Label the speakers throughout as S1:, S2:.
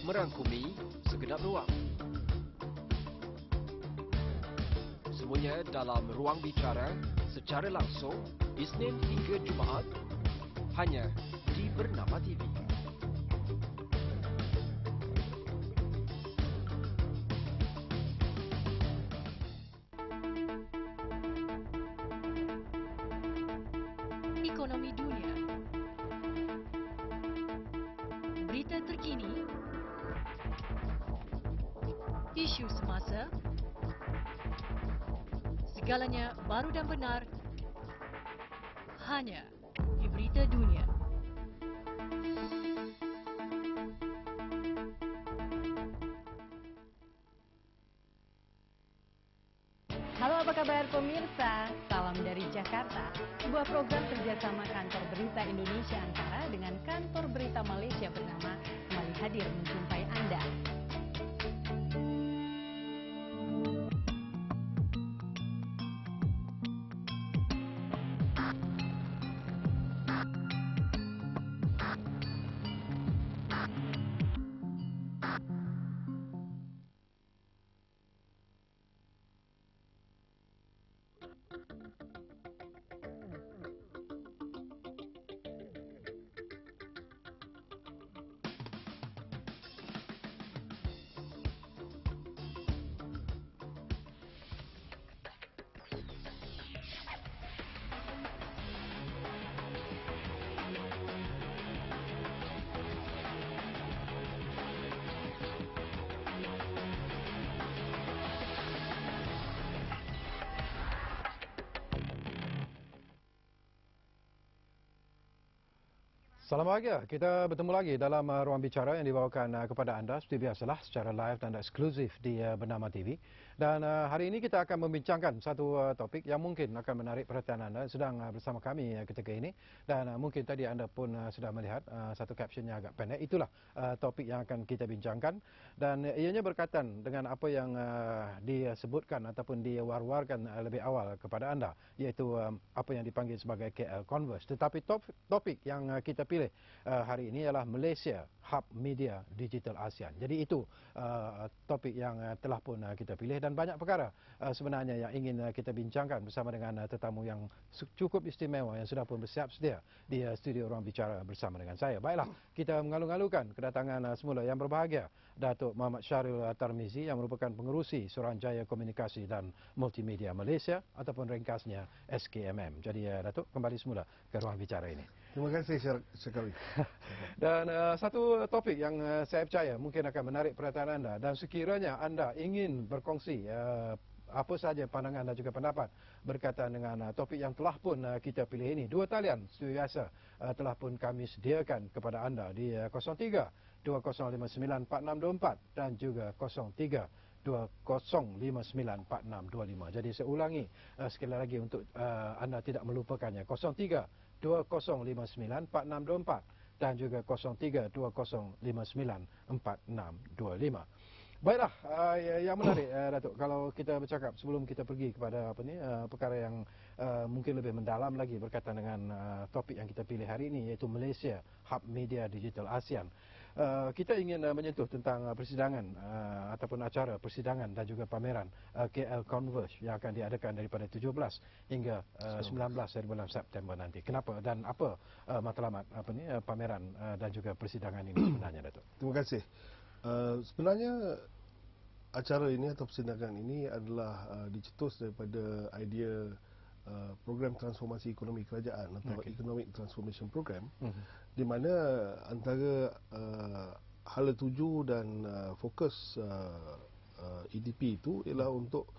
S1: merangkumi segenap ruang. Semuanya dalam ruang bicara secara langsung Isnin hingga Jumaat hanya di Bernama TV.
S2: Ekonomi dunia, berita terkini, isu semasa, segalanya baru dan benar hanya di Berita Dunia.
S3: Halo, apa kabar pemirsa? Salam dari Jakarta. Sebuah program kerjasama Kantor Berita Indonesia Antara dengan Kantor Berita Malaysia bernama kembali hadir menjumpai Anda.
S4: Salam bahagia, kita bertemu lagi dalam ruang bicara yang dibawakan kepada anda seperti biasalah secara live dan eksklusif di Bernama TV. Dan hari ini kita akan membincangkan satu topik yang mungkin akan menarik perhatian anda sedang bersama kami ketika ini. Dan mungkin tadi anda pun sudah melihat satu captionnya agak pendek. Itulah topik yang akan kita bincangkan. Dan ianya berkaitan dengan apa yang disebutkan ataupun diwar-warkan lebih awal kepada anda, iaitu apa yang dipanggil sebagai KL Converge. Tetapi topik yang kita pilih hari ini ialah Malaysia Hub Media Digital ASEAN. Jadi itu topik yang telah pun kita pilih dan banyak perkara sebenarnya yang ingin kita bincangkan bersama dengan tetamu yang cukup istimewa yang sudah pun bersiap sedia di studio ruang bicara bersama dengan saya. Baiklah, kita mengalu-alukan kedatangan semula yang berbahagia Datuk Muhammad Syahril Tarmizi yang merupakan pengerusi Suruhanjaya Komunikasi dan Multimedia Malaysia ataupun ringkasnya SKMM. Jadi Datuk, kembali semula ke ruang bicara ini.
S5: Terima kasih sekali.
S4: Dan satu topik yang saya percaya mungkin akan menarik perhatian anda, dan sekiranya anda ingin berkongsi apa saja pandangan dan juga pendapat berkaitan dengan topik yang telah pun kita pilih ini, dua talian seperti biasa telah pun kami sediakan kepada anda di 03 20594624 dan juga 03 20594625. Jadi saya ulangi sekali lagi untuk anda tidak melupakannya, 03 20594624 dan juga 03 20594625. Baiklah, yang menarik Datuk, kalau kita bercakap sebelum kita pergi kepada perkara yang mungkin lebih mendalam lagi berkaitan dengan topik yang kita pilih hari ini, iaitu Malaysia Hub Media Digital ASEAN. Kita ingin menyentuh tentang persidangan ataupun acara persidangan dan juga pameran KL Converge yang akan diadakan daripada 17 hingga 19 hari bulan September nanti. Kenapa dan apa matlamat pameran dan juga persidangan ini sebenarnya, Datuk?
S5: Terima kasih. Sebenarnya acara ini atau persidangan ini adalah dicetus daripada idea program transformasi ekonomi kerajaan atau Economic Transformation Program, di mana antara hala tuju dan fokus EDP itu ialah untuk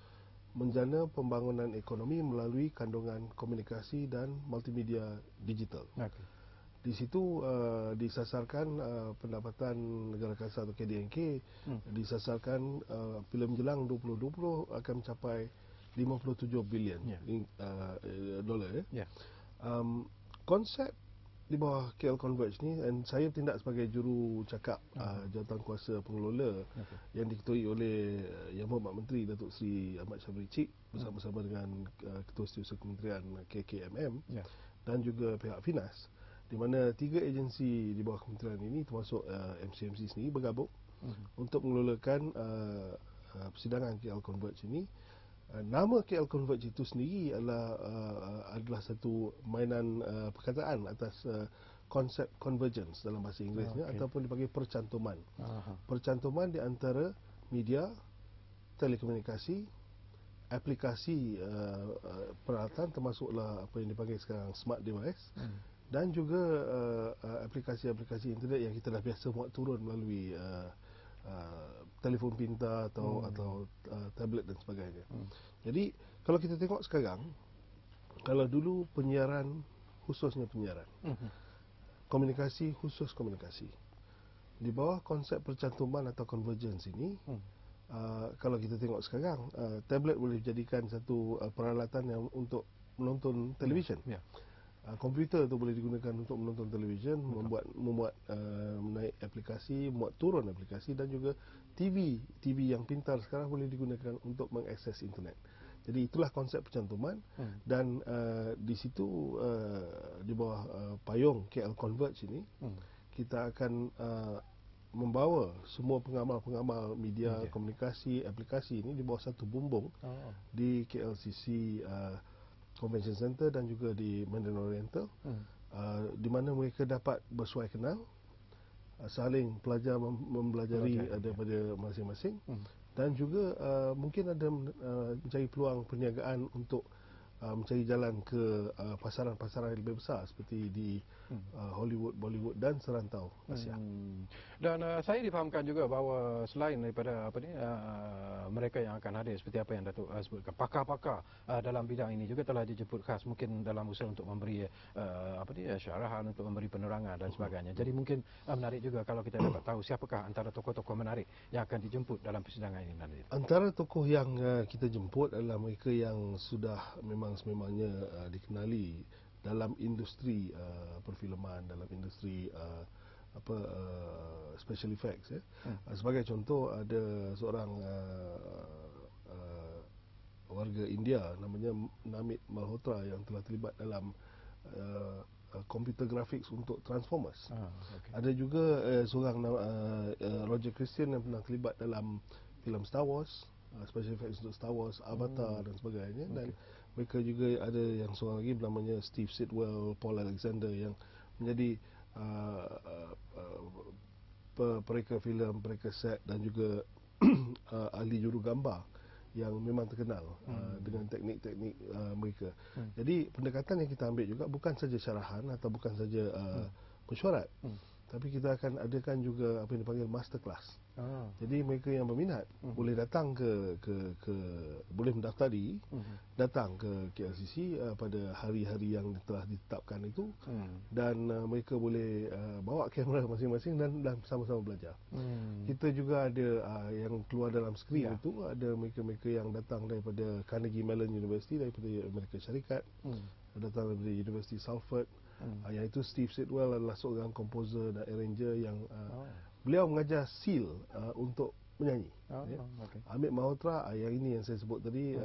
S5: menjana pembangunan ekonomi melalui kandungan komunikasi dan multimedia digital. Di situ disasarkan pendapatan negara kasar atau KDNK, disasarkan bila menjelang 2020 akan mencapai 57 bilion dolar. Konsep di bawah KL Converge ni, dan saya tindak sebagai juru cakap jawatan kuasa pengelola yang diketuai oleh Yang Berhormat Menteri Datuk Seri Ahmad Syamri Cik bersama-sama dengan Ketua Setiausaha Kementerian KKMM dan juga pihak Finas. di mana 3 agensi di bawah kementerian ini termasuk MCMC sendiri bergabung untuk mengelolakan persidangan KL Converge ini. Nama KL Converge itu sendiri adalah satu mainan perkataan atas konsep convergence dalam bahasa Inggerisnya, ataupun dipanggil percantuman. Percantuman di antara media, telekomunikasi, aplikasi peralatan, termasuklah apa yang dipanggil sekarang smart device, dan juga aplikasi-aplikasi internet yang kita dah biasa muat turun melalui telefon pintar atau tablet dan sebagainya. Jadi kalau kita tengok sekarang, kalau dulu penyiaran khususnya penyiaran, komunikasi khusus komunikasi, di bawah konsep percantuman atau convergence ini, kalau kita tengok sekarang, tablet boleh dijadikan satu peralatan yang untuk menonton televisyen. Komputer tu boleh digunakan untuk menonton televisyen, membuat menaik aplikasi, membuat turun aplikasi, dan juga TV yang pintar sekarang boleh digunakan untuk mengakses internet. Jadi itulah konsep percantuman, dan di situ di bawah payung KL Converge ini, kita akan membawa semua pengamal-pengamal media, komunikasi, aplikasi ini di bawah satu bumbung di KLCC Convention Center dan juga di Mandarin Oriental, di mana mereka dapat bersuai kenal, saling mempelajari daripada masing-masing, dan juga mungkin ada mencari peluang perniagaan untuk mencari jalan ke pasaran-pasaran yang lebih besar seperti di Hollywood, Bollywood dan serantau Asia.
S4: Dan saya difahamkan juga bahawa selain daripada mereka yang akan hadir seperti apa yang Datuk sebutkan, pakar-pakar dalam bidang ini juga telah dijemput khas, mungkin dalam usaha untuk memberi syarahan, untuk memberi penerangan dan sebagainya. Jadi mungkin menarik juga kalau kita dapat tahu siapakah antara tokoh-tokoh menarik yang akan dijemput dalam persidangan ini nanti.
S5: Antara tokoh yang kita jemput adalah mereka yang sudah memang sememangnya dikenali dalam industri perfilman, dalam industri special effects. Sebagai contoh, ada seorang warga India namanya Namit Malhotra yang telah terlibat dalam computer graphics untuk Transformers. Ada juga seorang Roger Christian yang pernah terlibat dalam filem Star Wars, special effects untuk Star Wars, Avatar dan sebagainya. Dan mereka juga ada yang seorang lagi namanya Steve Sitwell, Paul Alexander yang menjadi pereka filem, pereka set dan juga ahli juru gambar yang memang terkenal dengan teknik-teknik mereka. Jadi pendekatan yang kita ambil juga bukan saja syarahan atau bukan saja mesyuarat, tapi kita akan adakan juga apa yang dipanggil masterclass. Jadi mereka yang berminat boleh datang boleh mendaftar datang ke KLCC pada hari-hari yang telah ditetapkan itu, dan mereka boleh bawa kamera masing-masing dan sama-sama belajar. Kita juga ada yang keluar dalam skrin itu, ada mereka-mereka yang datang daripada Carnegie Mellon University, daripada Amerika Syarikat, datang daripada University Salford. Yang itu Steve Sitwell adalah seorang komposer dan arranger yang beliau mengajar seal untuk menyanyi. Amit Malhotra yang ini yang saya sebut tadi,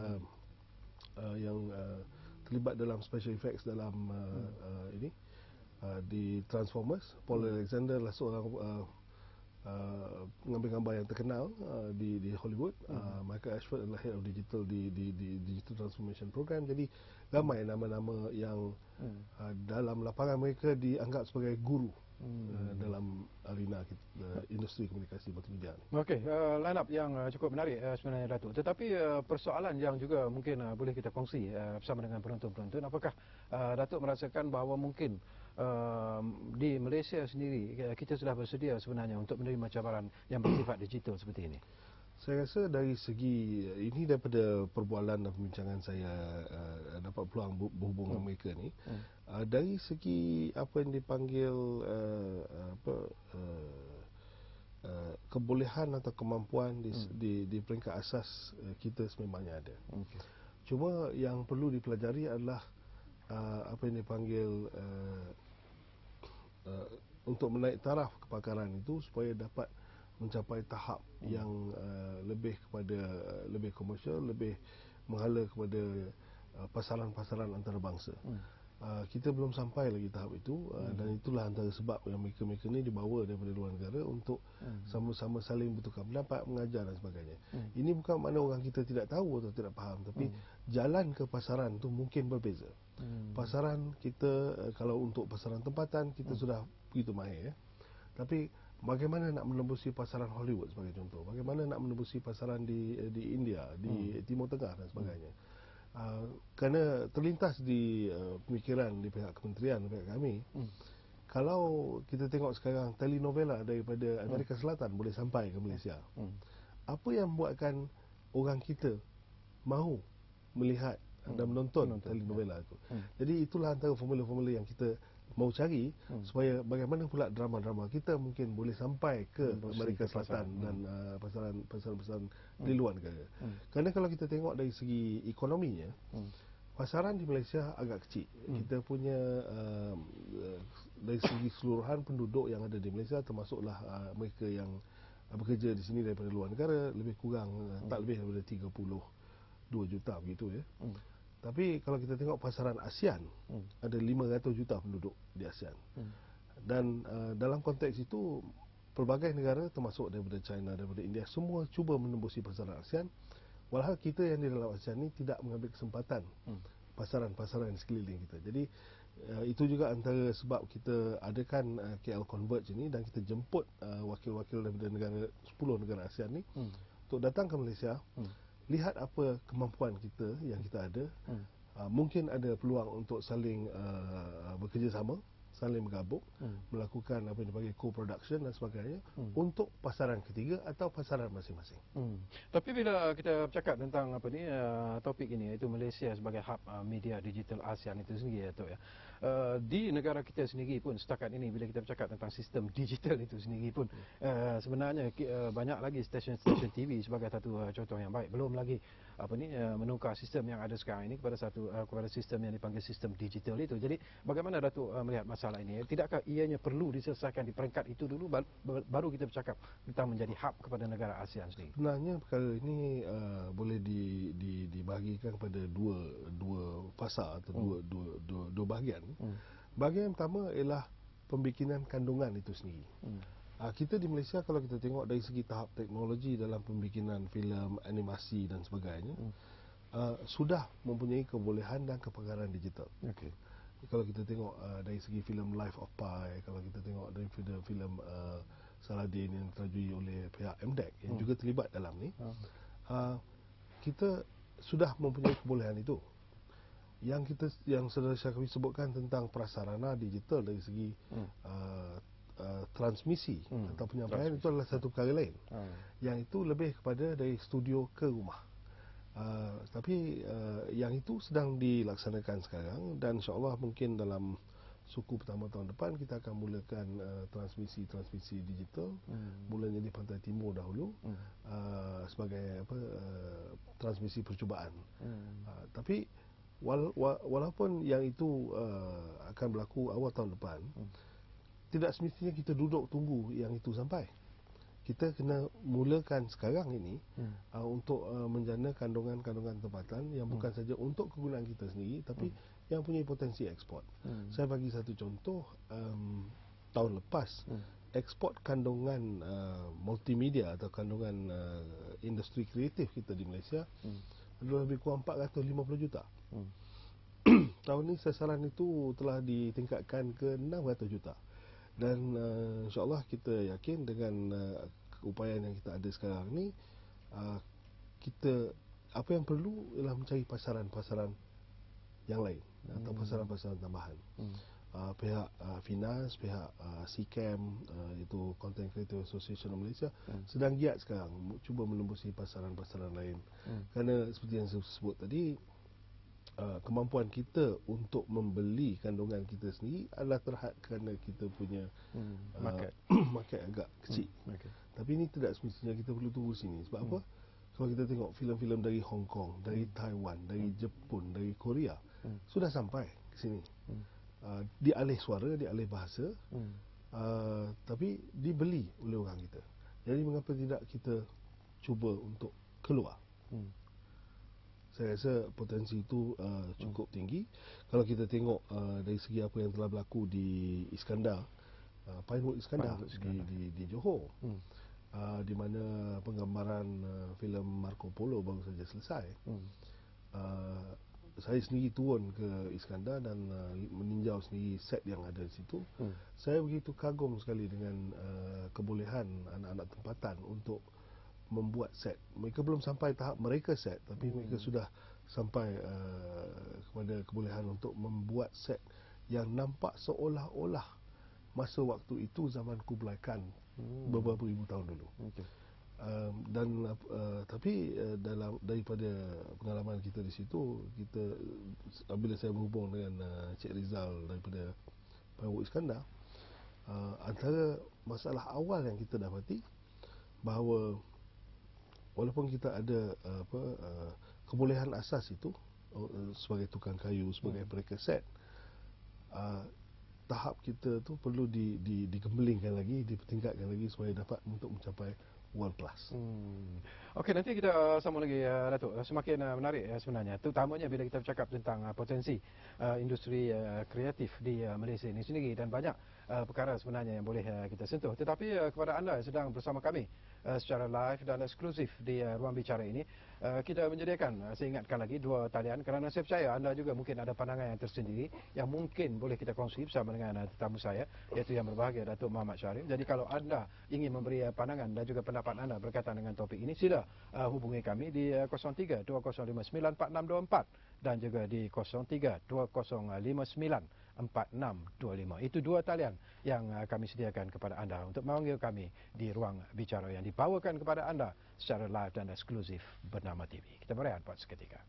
S5: yang terlibat dalam special effects dalam di Transformers. Paul Alexander adalah seorang pengambil gambar yang terkenal di Hollywood. Michael Ashford adalah head of digital di Digital Transformation Program. Jadi ramai nama-nama yang dalam lapangan mereka dianggap sebagai guru dalam arena industri komunikasi multimedia.
S4: Okey, line up yang cukup menarik sebenarnya Datuk. Tetapi persoalan yang juga mungkin boleh kita kongsi bersama dengan penonton-penonton, apakah Datuk merasakan bahawa mungkin di Malaysia sendiri kita sudah bersedia sebenarnya untuk menerima cabaran yang bersifat digital seperti ini?
S5: Saya rasa dari segi ini, daripada perbualan dan pembincangan saya dapat peluang berhubung dengan mereka ni, dari segi apa yang dipanggil kebolehan atau kemampuan di peringkat asas kita sememangnya ada. Cuma yang perlu dipelajari adalah apa yang dipanggil untuk menaik taraf kepakaran itu supaya dapat mencapai tahap yang lebih komersial, lebih menghala kepada pasaran-pasaran antarabangsa. Kita belum sampai lagi tahap itu, dan itulah antara sebab yang mereka-mereka ni dibawa daripada luar negara untuk sama-sama saling bertukar pendapat, mengajar dan sebagainya. Ini bukan makna orang kita tidak tahu atau tidak faham, tapi jalan ke pasaran tu mungkin berbeza. Pasaran kita, kalau untuk pasaran tempatan kita sudah begitu mahir, ya. Tapi bagaimana nak menembusi pasaran Hollywood sebagai contoh, bagaimana nak menembusi pasaran di India, di Timur Tengah dan sebagainya. Kerana terlintas di pemikiran di pihak kementerian, di pihak kami, kalau kita tengok sekarang telenovela daripada Amerika Selatan boleh sampai ke Malaysia, apa yang membuatkan orang kita mahu melihat dan menonton telenovela itu? Jadi itulah antara formula-formula yang kita mau cari, supaya bagaimana pula drama-drama kita mungkin boleh sampai ke Amerika Selatan dan pasaran-pasaran di luar negara. Kerana kalau kita tengok dari segi ekonominya, pasaran di Malaysia agak kecil. Kita punya dari segi keseluruhan penduduk yang ada di Malaysia, termasuklah mereka yang bekerja di sini daripada luar negara, lebih kurang tak lebih daripada 32 juta begitu, ya. Tapi kalau kita tengok pasaran ASEAN, ada 500 juta penduduk di ASEAN. Dan dalam konteks itu, pelbagai negara termasuk daripada China, daripada India, semua cuba menembusi pasaran ASEAN. Walhal kita yang di dalam ASEAN ni tidak mengambil kesempatan pasaran-pasaran di sekeliling kita. Jadi itu juga antara sebab kita adakan KL Converge ini, dan kita jemput wakil-wakil daripada 10 negara ASEAN ni untuk datang ke Malaysia, lihat apa kemampuan kita yang kita ada. Mungkin ada peluang untuk saling bekerjasama, saling bergabung, melakukan apa yang dipanggil co-production dan sebagainya, untuk pasaran ketiga atau pasaran masing-masing.
S4: Tapi bila kita bercakap tentang apa ni topik ini, iaitu Malaysia sebagai hub media digital ASEAN itu sendiri, ya, ya. Di negara kita sendiri pun setakat ini, bila kita bercakap tentang sistem digital itu sendiri pun, sebenarnya banyak lagi stesen-stesen TV sebagai satu contoh yang baik, belum lagi apa ni menukar sistem yang ada sekarang ini kepada sistem yang dipanggil sistem digital itu. Jadi bagaimana Datuk melihat masalah ini? Tidakkah ianya perlu diselesaikan di peringkat itu dulu, baru kita bercakap tentang menjadi hub kepada negara ASEAN sendiri?
S5: Sebenarnya perkara ini boleh dibahagikan kepada dua fasa atau dua bahagian. Bahagian yang pertama ialah pembikinan kandungan itu sendiri. Kita di Malaysia, kalau kita tengok dari segi tahap teknologi dalam pembikinan filem, animasi dan sebagainya, sudah mempunyai kebolehan dan kepakaran digital. Kalau kita tengok dari segi filem Life of Pi, kalau kita tengok dari filem Saladin yang diterajui oleh pihak MDEC yang juga terlibat dalam ni, kita sudah mempunyai kebolehan itu. Yang saudara Syakwi sebutkan tentang prasarana digital dari segi transmisi atau penyampaian, itu adalah satu perkara lain. Yang itu lebih kepada dari studio ke rumah. Tapi yang itu sedang dilaksanakan sekarang, dan insyaAllah mungkin dalam suku pertama tahun depan kita akan mulakan transmisi digital, mulanya di Pantai Timur dahulu, sebagai transmisi percubaan. Tapi walaupun yang itu akan berlaku awal tahun depan, tidak semestinya kita duduk tunggu yang itu sampai. Kita kena mulakan sekarang ini untuk menjana kandungan-kandungan tempatan yang bukan saja untuk kegunaan kita sendiri, tapi yang punya potensi ekspor. Saya bagi satu contoh, tahun lepas ekspor kandungan multimedia atau kandungan industri kreatif kita di Malaysia adalah lebih kurang 450 juta. Tahun ini sasaran itu telah ditingkatkan ke 600 juta. Dan insyaAllah kita yakin dengan keupayaan yang kita ada sekarang ni, kita apa yang perlu ialah mencari pasaran-pasaran yang lain atau pasaran-pasaran tambahan. Pihak Finas, pihak CCAM, itu Content Creator Association of Malaysia, sedang giat sekarang cuba menembusi pasaran-pasaran lain. Kerana seperti yang saya sebut tadi, kemampuan kita untuk membeli kandungan kita sendiri adalah terhad kerana kita punya market agak kecil. Tapi ini tidak semestinya kita perlu tunggu sini. Sebab apa? Kalau kita tengok filem-filem dari Hong Kong, dari Taiwan, dari Jepun, dari Korea, sudah sampai ke sini. Dialih suara, dialih bahasa, tapi dibeli oleh orang kita. Jadi mengapa tidak kita cuba untuk keluar? Saya rasa potensi itu cukup tinggi. Kalau kita tengok dari segi apa yang telah berlaku di Iskandar, Pinewood Iskandar, di Johor, di mana penggambaran filem Marco Polo baru saja selesai. Saya sendiri turun ke Iskandar dan meninjau sendiri set yang ada di situ. Saya begitu kagum sekali dengan kebolehan anak-anak tempatan untuk membuat set. Mereka belum sampai tahap mereka set, tapi mereka sudah sampai kepada kebolehan untuk membuat set yang nampak seolah-olah masa waktu itu zaman Kublai Khan beberapa ribu tahun dulu. Tapi daripada pengalaman kita di situ, bila saya berhubung dengan Cik Rizal daripada Pinewood Iskandar, antara masalah awal yang kita dapati bahawa walaupun kita ada kebolehan asas itu sebagai tukang kayu, sebagai perekat set, tahap kita tu perlu digembelingkan lagi, dipertingkatkan lagi supaya dapat untuk mencapai world class.
S4: Okey, nanti kita sambung lagi Datuk. Semakin menarik sebenarnya, terutamanya bila kita bercakap tentang potensi industri kreatif di Malaysia ini sendiri, dan banyak perkara sebenarnya yang boleh kita sentuh. Tetapi kepada anda yang sedang bersama kami secara live dan eksklusif di ruang bicara ini, kita menyediakan, saya ingatkan lagi, 2 talian, kerana saya percaya anda juga mungkin ada pandangan yang tersendiri yang mungkin boleh kita kongsi bersama dengan tetamu saya, iaitu yang berbahagia Datuk Muhammad Sharif. Jadi kalau anda ingin memberi pandangan dan juga pendapat anda berkaitan dengan topik ini, sila hubungi kami di 03-2059-4624 dan juga di 03-2059-4625. Itu 2 talian yang kami sediakan kepada anda untuk memanggil kami di ruang bicara yang dibawakan kepada anda secara live dan eksklusif bernama TV. Kita berehat buat seketika.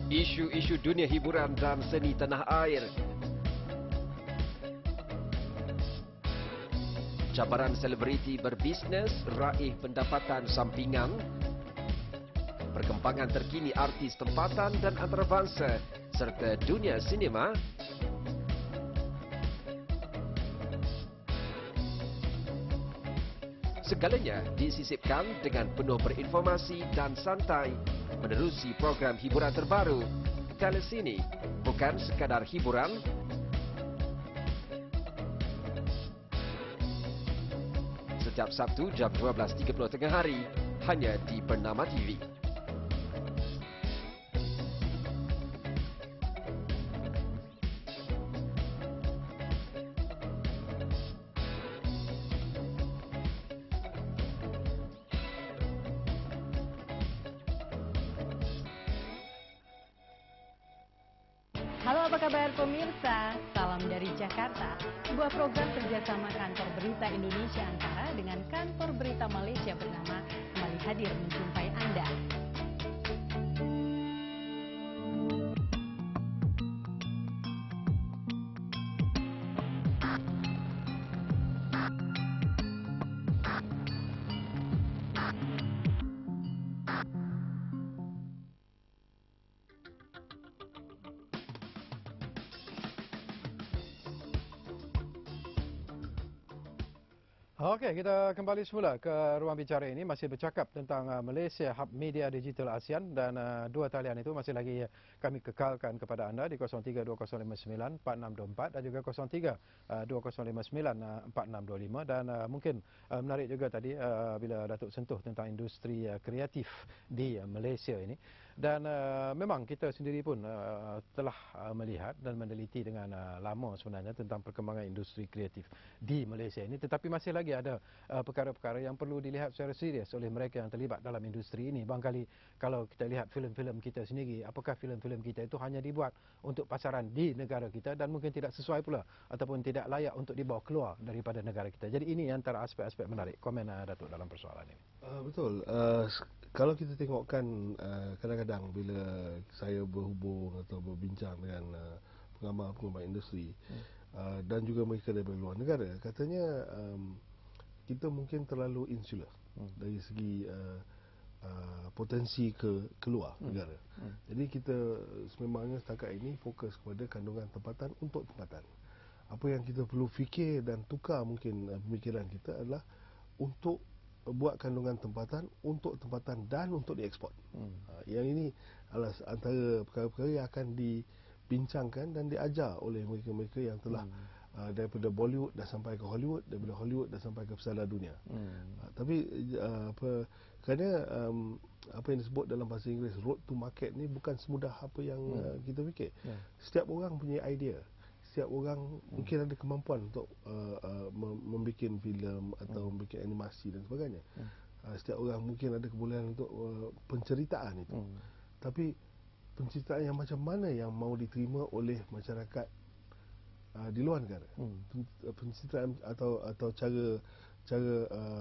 S1: Isu-isu dunia hiburan dan seni tanah air. Cabaran selebriti berbisnes raih pendapatan sampingan. Perkembangan terkini artis tempatan dan antarabangsa serta dunia sinema. Segalanya disisipkan dengan penuh berinformasi dan santai menerusi program hiburan terbaru. Telesini bukan sekadar hiburan, setiap Sabtu jam 12.30 tengah hari hanya di Bernama TV.
S3: Halo, apa kabar pemirsa? Salam dari Jakarta. Sebuah program kerjasama Kantor Berita Indonesia Antara dengan Kantor Berita Malaysia bernama kembali hadir menjumpai Anda.
S4: Okey, kita kembali semula ke ruang bicara ini, masih bercakap tentang Malaysia Hub Media Digital ASEAN, dan 2 talian itu masih lagi kami kekalkan kepada anda di 03-2059-4624 dan juga 03-2059-4625. Dan mungkin menarik juga tadi bila Datuk sentuh tentang industri kreatif di Malaysia ini. Dan memang kita sendiri pun telah melihat dan meneliti dengan lama sebenarnya tentang perkembangan industri kreatif di Malaysia ini, tetapi masih lagi ada perkara-perkara yang perlu dilihat secara serius oleh mereka yang terlibat dalam industri ini. Barangkali kalau kita lihat filem-filem kita sendiri, apakah filem-filem kita itu hanya dibuat untuk pasaran di negara kita dan mungkin tidak sesuai pula ataupun tidak layak untuk dibawa keluar daripada negara kita. Jadi ini antara aspek-aspek menarik. Komen Datuk dalam persoalan ini.
S5: Betul. Kalau kita tengokkan kadang-kadang bila saya berhubung atau berbincang dengan pengamal-pengamal industri dan juga mereka daripada luar negara, katanya kita mungkin terlalu insular dari segi potensi keluar negara. Jadi kita sememangnya setakat ini fokus kepada kandungan tempatan untuk tempatan. apa yang kita perlu fikir dan tukar mungkin pemikiran kita adalah untuk buat kandungan tempatan untuk tempatan dan untuk diekspor. Yang ini adalah antara perkara-perkara yang akan dibincangkan dan diajar oleh mereka-mereka yang telah daripada Bollywood dah sampai ke Hollywood, daripada Hollywood dah sampai ke pesara dunia. Tapi kerana apa yang disebut dalam bahasa Inggeris road to market ni bukan semudah apa yang kita fikir. Setiap orang punya idea. Setiap orang mungkin ada kemampuan untuk membuat filem atau membuat animasi dan sebagainya. Setiap orang mungkin ada kebolehan untuk penceritaan itu. Tapi penceritaan yang macam mana yang mau diterima oleh masyarakat di luar negara. Penceritaan atau cara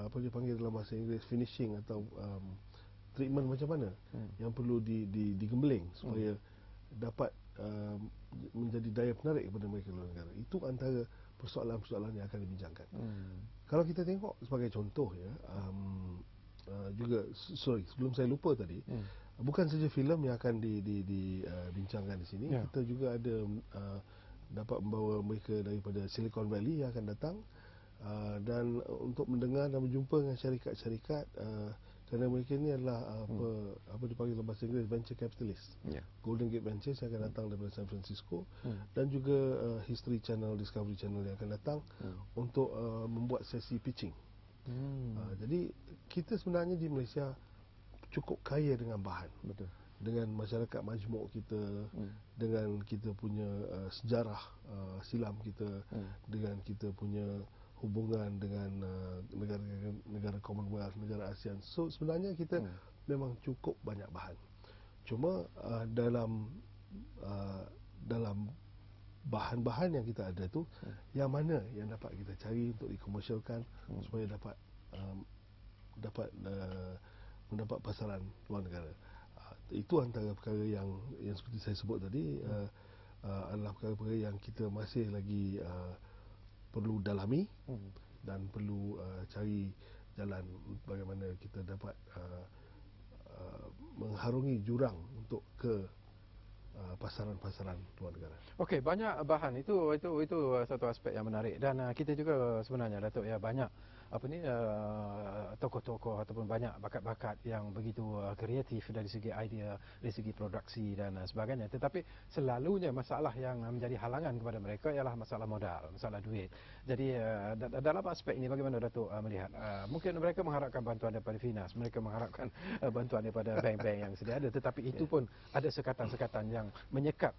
S5: apa dia panggil dalam bahasa Inggeris finishing atau treatment macam mana yang perlu digembeling supaya dapat menjadi daya penarik kepada mereka luar negara. Itu antara persoalan-persoalan yang akan dibincangkan. Kalau kita tengok sebagai contoh ya, juga sebelum saya lupa tadi, bukan saja filem yang akan dibincangkan di sini, kita juga ada dapat membawa mereka daripada Silicon Valley yang akan datang dan untuk mendengar dan berjumpa dengan syarikat-syarikat kerana mereka ni adalah apa dipanggil dalam bahasa Inggeris venture capitalist. Golden Gate Ventures yang akan datang daripada San Francisco dan juga History Channel, Discovery Channel yang akan datang untuk membuat sesi pitching. Jadi kita sebenarnya di Malaysia cukup kaya dengan bahan. Betul. Dengan masyarakat majmuk kita, dengan kita punya sejarah silam kita, dengan kita punya hubungan dengan negara Commonwealth, negara ASEAN. So sebenarnya kita memang cukup banyak bahan. Cuma dalam bahan-bahan yang kita ada tu, yang mana yang dapat kita cari untuk dikomersialkan supaya dapat mendapat pasaran luar negara. Itu antara perkara yang seperti saya sebut tadi adalah perkara-perkara yang kita masih lagi perlu dalami dan perlu cari jalan bagaimana kita dapat mengharungi jurang untuk ke pasaran-pasaran luar negara.
S4: Okey, banyak bahan itu satu aspek yang menarik dan kita juga sebenarnya Datuk ya banyak tokoh-tokoh ataupun banyak bakat-bakat yang begitu kreatif dari segi idea, dari segi produksi dan sebagainya. Tetapi selalunya masalah yang menjadi halangan kepada mereka ialah masalah modal, masalah duit. Jadi dalam aspek ini bagaimana Datuk melihat? Mungkin mereka mengharapkan bantuan daripada Finas, mereka mengharapkan bantuan daripada bank-bank yang sedia ada, tetapi itu pun ada sekatan-sekatan yang menyekat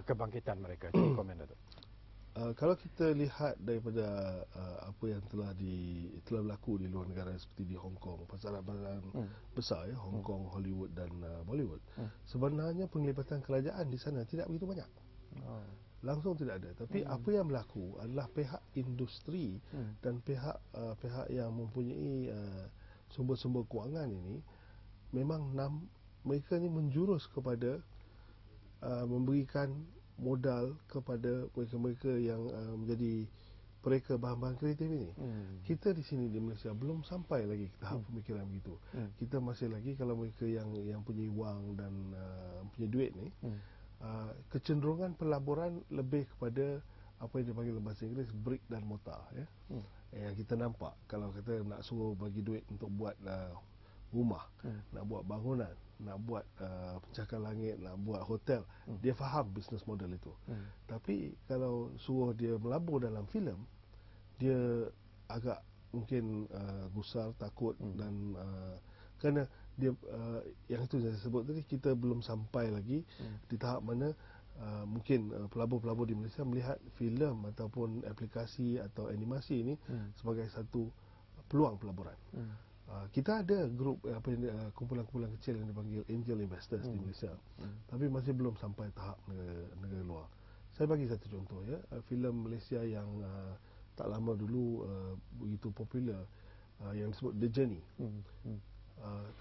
S4: kebangkitan mereka. Cuba komen Datuk.
S5: Kalau kita lihat daripada apa yang telah berlaku di luar negara seperti di Hong Kong, pasaran-pasaran besar ya, Hong Kong, Hollywood dan Bollywood, sebenarnya penglibatan kerajaan di sana tidak begitu banyak. Langsung tidak ada. Tapi apa yang berlaku adalah pihak industri dan pihak yang mempunyai sumber-sumber kewangan ini memang mereka ni menjurus kepada memberikan modal kepada mereka-mereka yang menjadi mereka bahan-bahan kreatif ini. Kita di sini di Malaysia belum sampai lagi ke tahap pemikiran begitu. Kita masih lagi kalau mereka yang punya wang dan punya duit ni, kecenderungan pelaburan lebih kepada apa yang dipanggil dalam bahasa Inggeris brick dan mortar ya. Yang kita nampak kalau kita nak suruh bagi duit untuk buat rumah, nak buat bangunan, nak buat pencakar langit, nak buat hotel, dia faham bisnes model itu. Tapi kalau suruh dia melabur dalam filem, dia agak mungkin gusar, takut dan kerana dia yang itu saya sebut tadi, kita belum sampai lagi di tahap mana mungkin pelabur-pelabur di Malaysia melihat filem ataupun aplikasi atau animasi ini sebagai satu peluang pelaburan. Kita ada grup kumpulan-kumpulan kecil yang dipanggil angel investors di Malaysia, tapi masih belum sampai tahap negara luar. Saya bagi satu contoh ya, filem Malaysia yang tak lama dulu begitu popular yang disebut The Journey.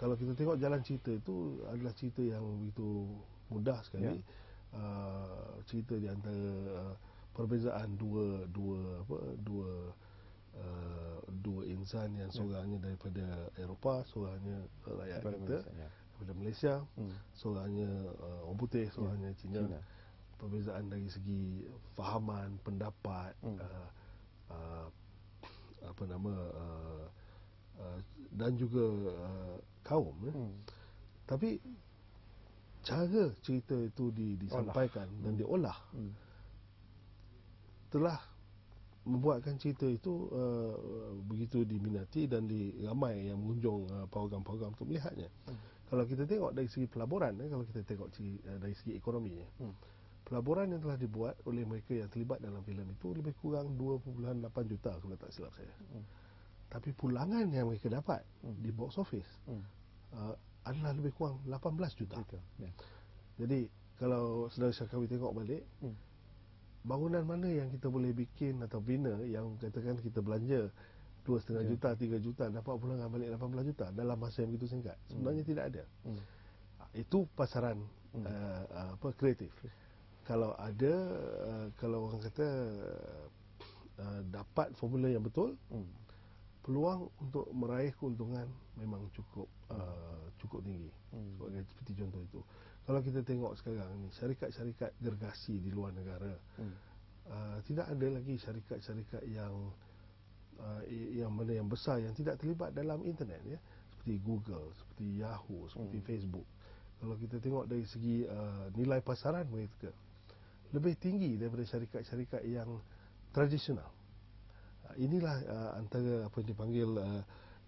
S5: Kalau kita tengok jalan cerita itu adalah cerita yang begitu mudah sekali. Cerita di antara perbezaan dua insan yang seorangnya daripada Eropah, seorangnya rakyat kita daripada Malaysia, seorangnya orang putih, seorangnya Cina. perbezaan dari segi fahaman, pendapat, apa nama, dan juga kaum. Tapi cara cerita itu disampaikan dan diolah telah membuatkan cerita itu begitu diminati dan ramai yang mengunjung program-program untuk melihatnya. Kalau kita tengok dari segi pelaburan, kalau kita tengok dari segi ekonominya, pelaburan yang telah dibuat oleh mereka yang terlibat dalam filem itu lebih kurang 2.8 juta kalau tak silap saya. Tapi pulangan yang mereka dapat di box office adalah lebih kurang 18 juta. Jadi kalau saudara Syakawi tengok balik, bangunan mana yang kita boleh bikin atau bina yang katakan kita belanja 2,5 juta, 3 juta, dapat pulangan balik 18 juta dalam masa yang begitu singkat? Sebenarnya tidak ada. Itu pasaran kreatif. Kalau ada, kalau orang kata dapat formula yang betul, peluang untuk meraih keuntungan memang cukup tinggi. Seperti contoh itu. Kalau kita tengok sekarang ni, syarikat-syarikat gergasi di luar negara, tidak ada lagi syarikat-syarikat yang mana yang besar yang tidak terlibat dalam internet, ya, seperti Google, seperti Yahoo, seperti Facebook. Kalau kita tengok dari segi nilai pasaran mereka lebih tinggi daripada syarikat-syarikat yang tradisional. Inilah antara apa yang dipanggil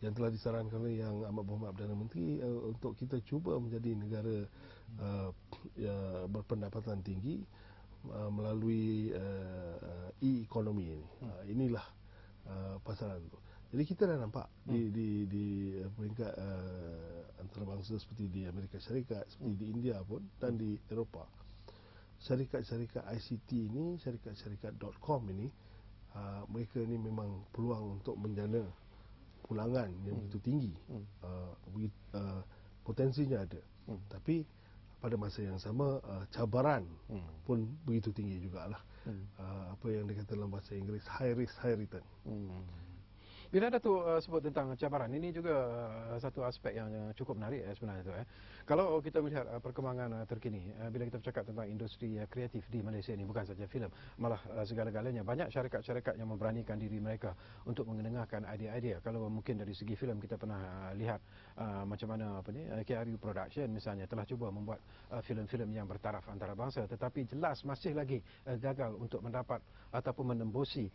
S5: yang telah disarankan oleh Yang Amat Berhormat Perdana Menteri untuk kita cuba menjadi negara berpendapatan tinggi melalui e-ekonomi ini. Inilah pasaran itu. Jadi kita dah nampak di peringkat antarabangsa seperti di Amerika Syarikat, seperti di India pun dan di Eropah. Syarikat-syarikat ICT ini, syarikat-syarikat .com ini, mereka ni memang peluang untuk menjana pulangan yang begitu tinggi. Potensinya ada. Tapi pada masa yang sama cabaran pun begitu tinggi jugalah. Apa yang dikata dalam bahasa Inggeris high risk high return.
S4: Bila Datuk sebut tentang cabaran, ini juga satu aspek yang cukup menarik sebenarnya tu. Kalau kita melihat perkembangan terkini, bila kita bercakap tentang industri kreatif di Malaysia ini, bukan saja filem, malah segala-galanya, banyak syarikat-syarikat yang memberanikan diri mereka untuk mengedengarkan idea-idea. Kalau mungkin dari segi filem kita pernah lihat macam mana KRU Production misalnya telah cuba membuat filem-filem yang bertaraf antarabangsa, tetapi jelas masih lagi gagal untuk mendapat ataupun menembusi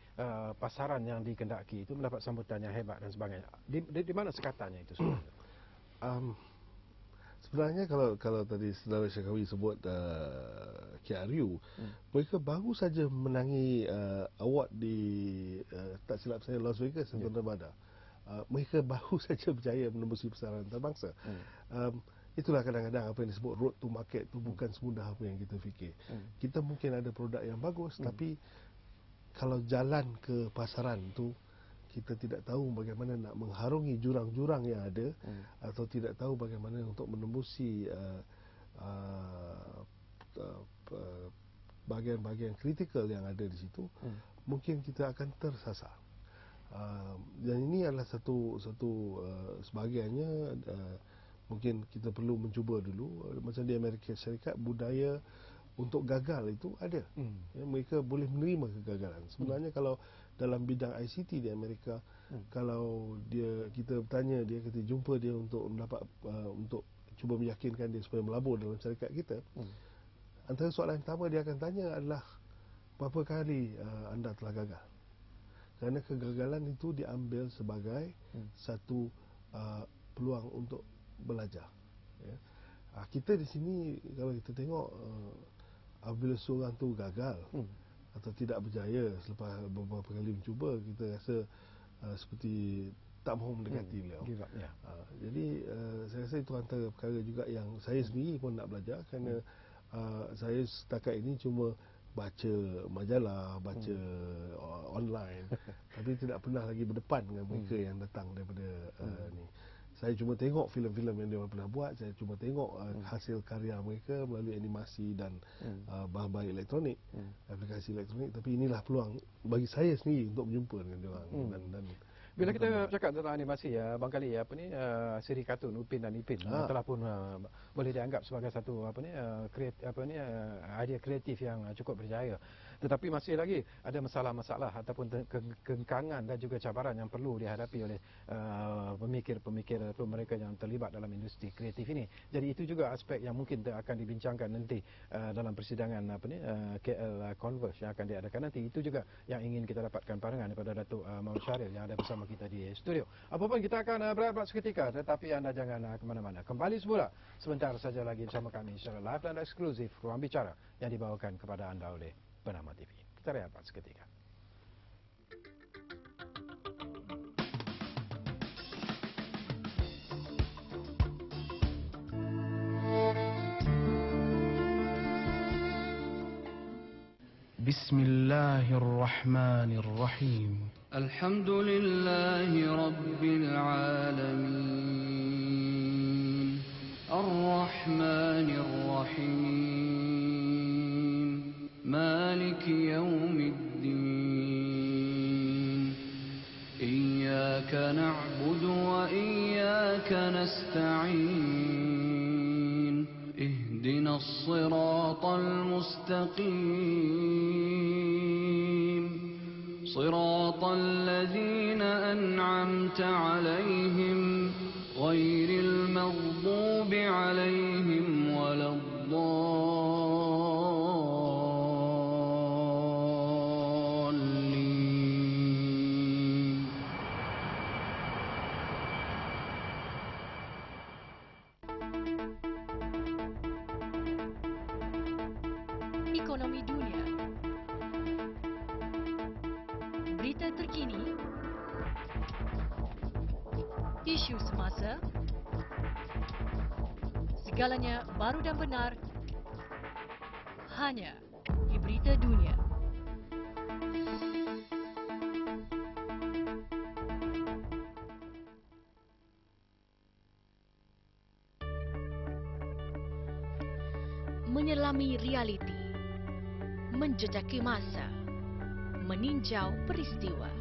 S4: pasaran yang dikendaki itu, mendapat sambutan yang hebat dan sebagainya. Di mana sekatannya itu sebenarnya?
S5: Sebenarnya kalau tadi saudara Syakawi sebut KRU, mereka baru saja menangi award di tak silap saya Las Vegas Santana Nevada. Mereka baru saja berjaya menembusi pasaran antarabangsa. Itulah kadang-kadang apa yang disebut road to market itu bukan semudah apa yang kita fikir. Kita mungkin ada produk yang bagus, tapi kalau jalan ke pasaran tu kita tidak tahu bagaimana nak mengharungi jurang-jurang yang ada, atau tidak tahu bagaimana untuk menembusi bahagian-bahagian kritikal yang ada di situ, mungkin kita akan tersasar. Dan ini adalah satu sebahagiannya mungkin kita perlu mencuba dulu. Macam di Amerika Syarikat, budaya untuk gagal itu ada. Ya, mereka boleh menerima kegagalan. Sebenarnya kalau dalam bidang ICT di Amerika, kalau kita bertanya dia, kita jumpa dia untuk mendapat untuk cuba meyakinkan dia supaya melabur dalam syarikat kita, antara soalan pertama dia akan tanya adalah berapa kali anda telah gagal. Kerana kegagalan itu diambil sebagai satu peluang untuk belajar. Ya. Kita di sini kalau kita tengok apabila seorang tu gagal atau tidak berjaya selepas beberapa kali mencuba, kita rasa seperti tak mahu mendekati beliau. Jadi saya rasa itu antara perkara juga yang saya sendiri pun nak belajar, kerana saya setakat ini cuma baca majalah, baca online, tapi tidak pernah lagi berdepan dengan mereka yang datang daripada ni. Saya cuma tengok filem-filem yang dia pernah buat, saya cuma tengok hasil karya mereka melalui animasi dan bahan-bahan elektronik, aplikasi elektronik. Tapi inilah peluang bagi saya sendiri untuk berjumpa dengan dia orang.
S4: Bila kita cakap tentang animasi, barangkali siri kartun Upin dan Ipin telah pun boleh dianggap sebagai satu idea kreatif yang cukup berjaya. Tetapi masih lagi ada masalah-masalah ataupun kengkangan dan juga cabaran yang perlu dihadapi oleh pemikir-pemikir ataupun mereka yang terlibat dalam industri kreatif ini. Jadi itu juga aspek yang mungkin akan dibincangkan nanti dalam persidangan KL Converge yang akan diadakan nanti. Itu juga yang ingin kita dapatkan pandangan daripada Datuk Muhammad Syahril yang ada bersama kita di studio. Apapun kita akan berehat seketika, tetapi anda jangan ke mana-mana. Kembali semula sebentar saja lagi bersama kami secara live dan eksklusif Ruang Bicara yang dibawakan kepada anda oleh Bernama TV. Kita rehat seketika.
S6: Bismillahirrahmanirrahim. Alhamdulillahi Rabbil Alamin. Ar-Rahmanir Rahim. Maliki Yawmiddin. Iyyaka na'budu wa iyyaka nasta'in. Ihdina as-siratal mustaqim. صراط الذين أنعمت عليهم غير المغضوب عليهم ولا الضالين.
S2: Ekonomi dunia. Berita terkini, isu semasa, segalanya baru dan benar hanya di Berita Dunia. Menyelami realiti, menjejaki masa, meninjau peristiwa,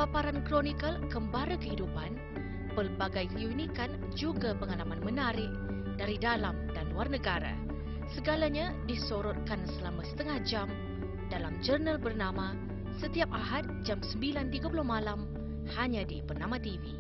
S2: paparan kronikal kembara kehidupan, pelbagai keunikan juga pengalaman menarik dari dalam dan luar negara. Segalanya disorotkan selama setengah jam dalam jurnal bernama setiap Ahad jam 9.30 malam hanya di Bernama TV.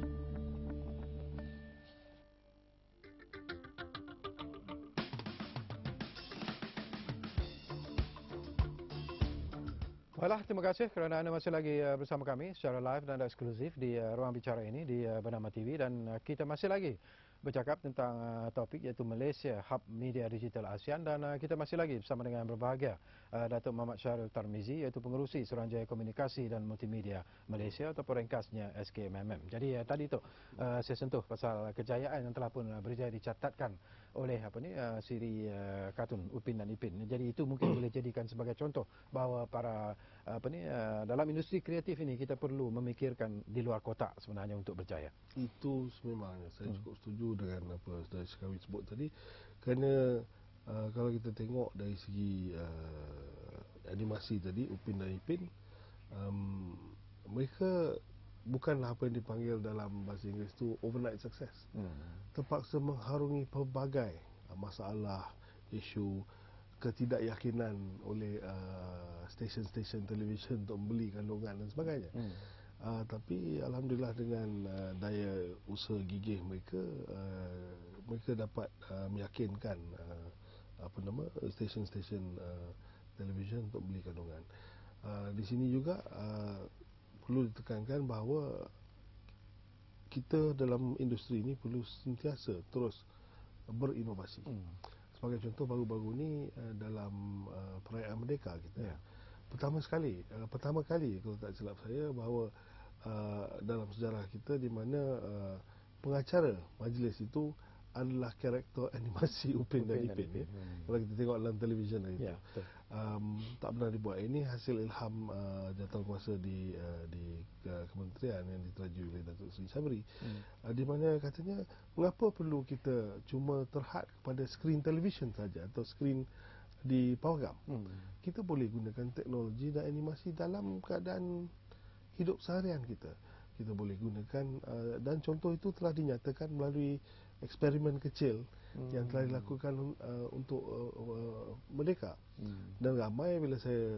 S4: Baiklah, terima kasih kerana anda masih lagi bersama kami secara live dan eksklusif di Ruang Bicara ini di Bernama TV, dan kita masih lagi bercakap tentang topik iaitu Malaysia Hub Media Digital ASEAN, dan kita masih lagi bersama dengan berbahagia Datuk Muhammad Syahril Tarmizi iaitu pengerusi Suruhanjaya Komunikasi dan Multimedia Malaysia ataupun ringkasnya SKMMM. Jadi tadi itu saya sentuh pasal kejayaan yang telah pun berjaya dicatatkan oleh siri kartun Upin dan Ipin. Jadi itu mungkin boleh jadikan sebagai contoh bahawa para dalam industri kreatif ini kita perlu memikirkan di luar kotak sebenarnya untuk berjaya.
S5: Itu sememangnya saya cukup setuju dengan apa Saudara Syakawin sebut tadi, kerana kalau kita tengok dari segi animasi tadi Upin dan Ipin, mereka bukanlah apa yang dipanggil dalam bahasa Inggeris tu overnight success. Terpaksa mengharungi pelbagai masalah, isu, ketidakyakinan oleh stesen-stesen televisyen untuk membeli kandungan dan sebagainya. Tapi alhamdulillah dengan daya usaha gigih mereka, mereka dapat meyakinkan stesen-stesen televisyen untuk beli kandungan. Di sini juga perlu ditekankan bahawa kita dalam industri ini perlu sentiasa terus berinovasi. Sebagai contoh, baru-baru ni dalam perayaan Merdeka kita, pertama kali kalau tak silap saya bahawa dalam sejarah kita di mana pengacara majlis itu adalah karakter animasi Upin dan Ipin. Kalau kita tengok dalam televisyen itu, tak pernah dibuat. Ini hasil ilham jawatankuasa di kementerian yang diterajui oleh Datuk Seri Sabri, di mana katanya mengapa perlu kita cuma terhad kepada skrin televisyen saja atau skrin di pawagam. Kita boleh gunakan teknologi dan animasi dalam keadaan hidup seharian kita. kita boleh gunakan, dan contoh itu telah dinyatakan melalui eksperimen kecil yang telah dilakukan untuk Merdeka. Dan ramai bila saya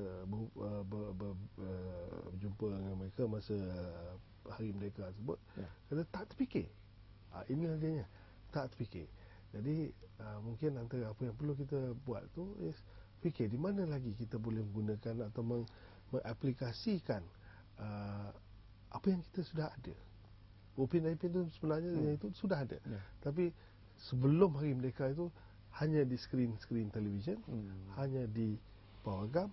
S5: berjumpa dengan mereka masa Hari Merdeka tersebut, kata tak terfikir. Ini adanya, tak terfikir. Jadi mungkin antara apa yang perlu kita buat tu is fikir di mana lagi kita boleh menggunakan atau mengaplikasikan apa yang kita sudah ada. Upin Ipin itu sebenarnya itu sudah ada. Tapi sebelum Hari Merdeka itu hanya di skrin televisyen, hanya di pawagam,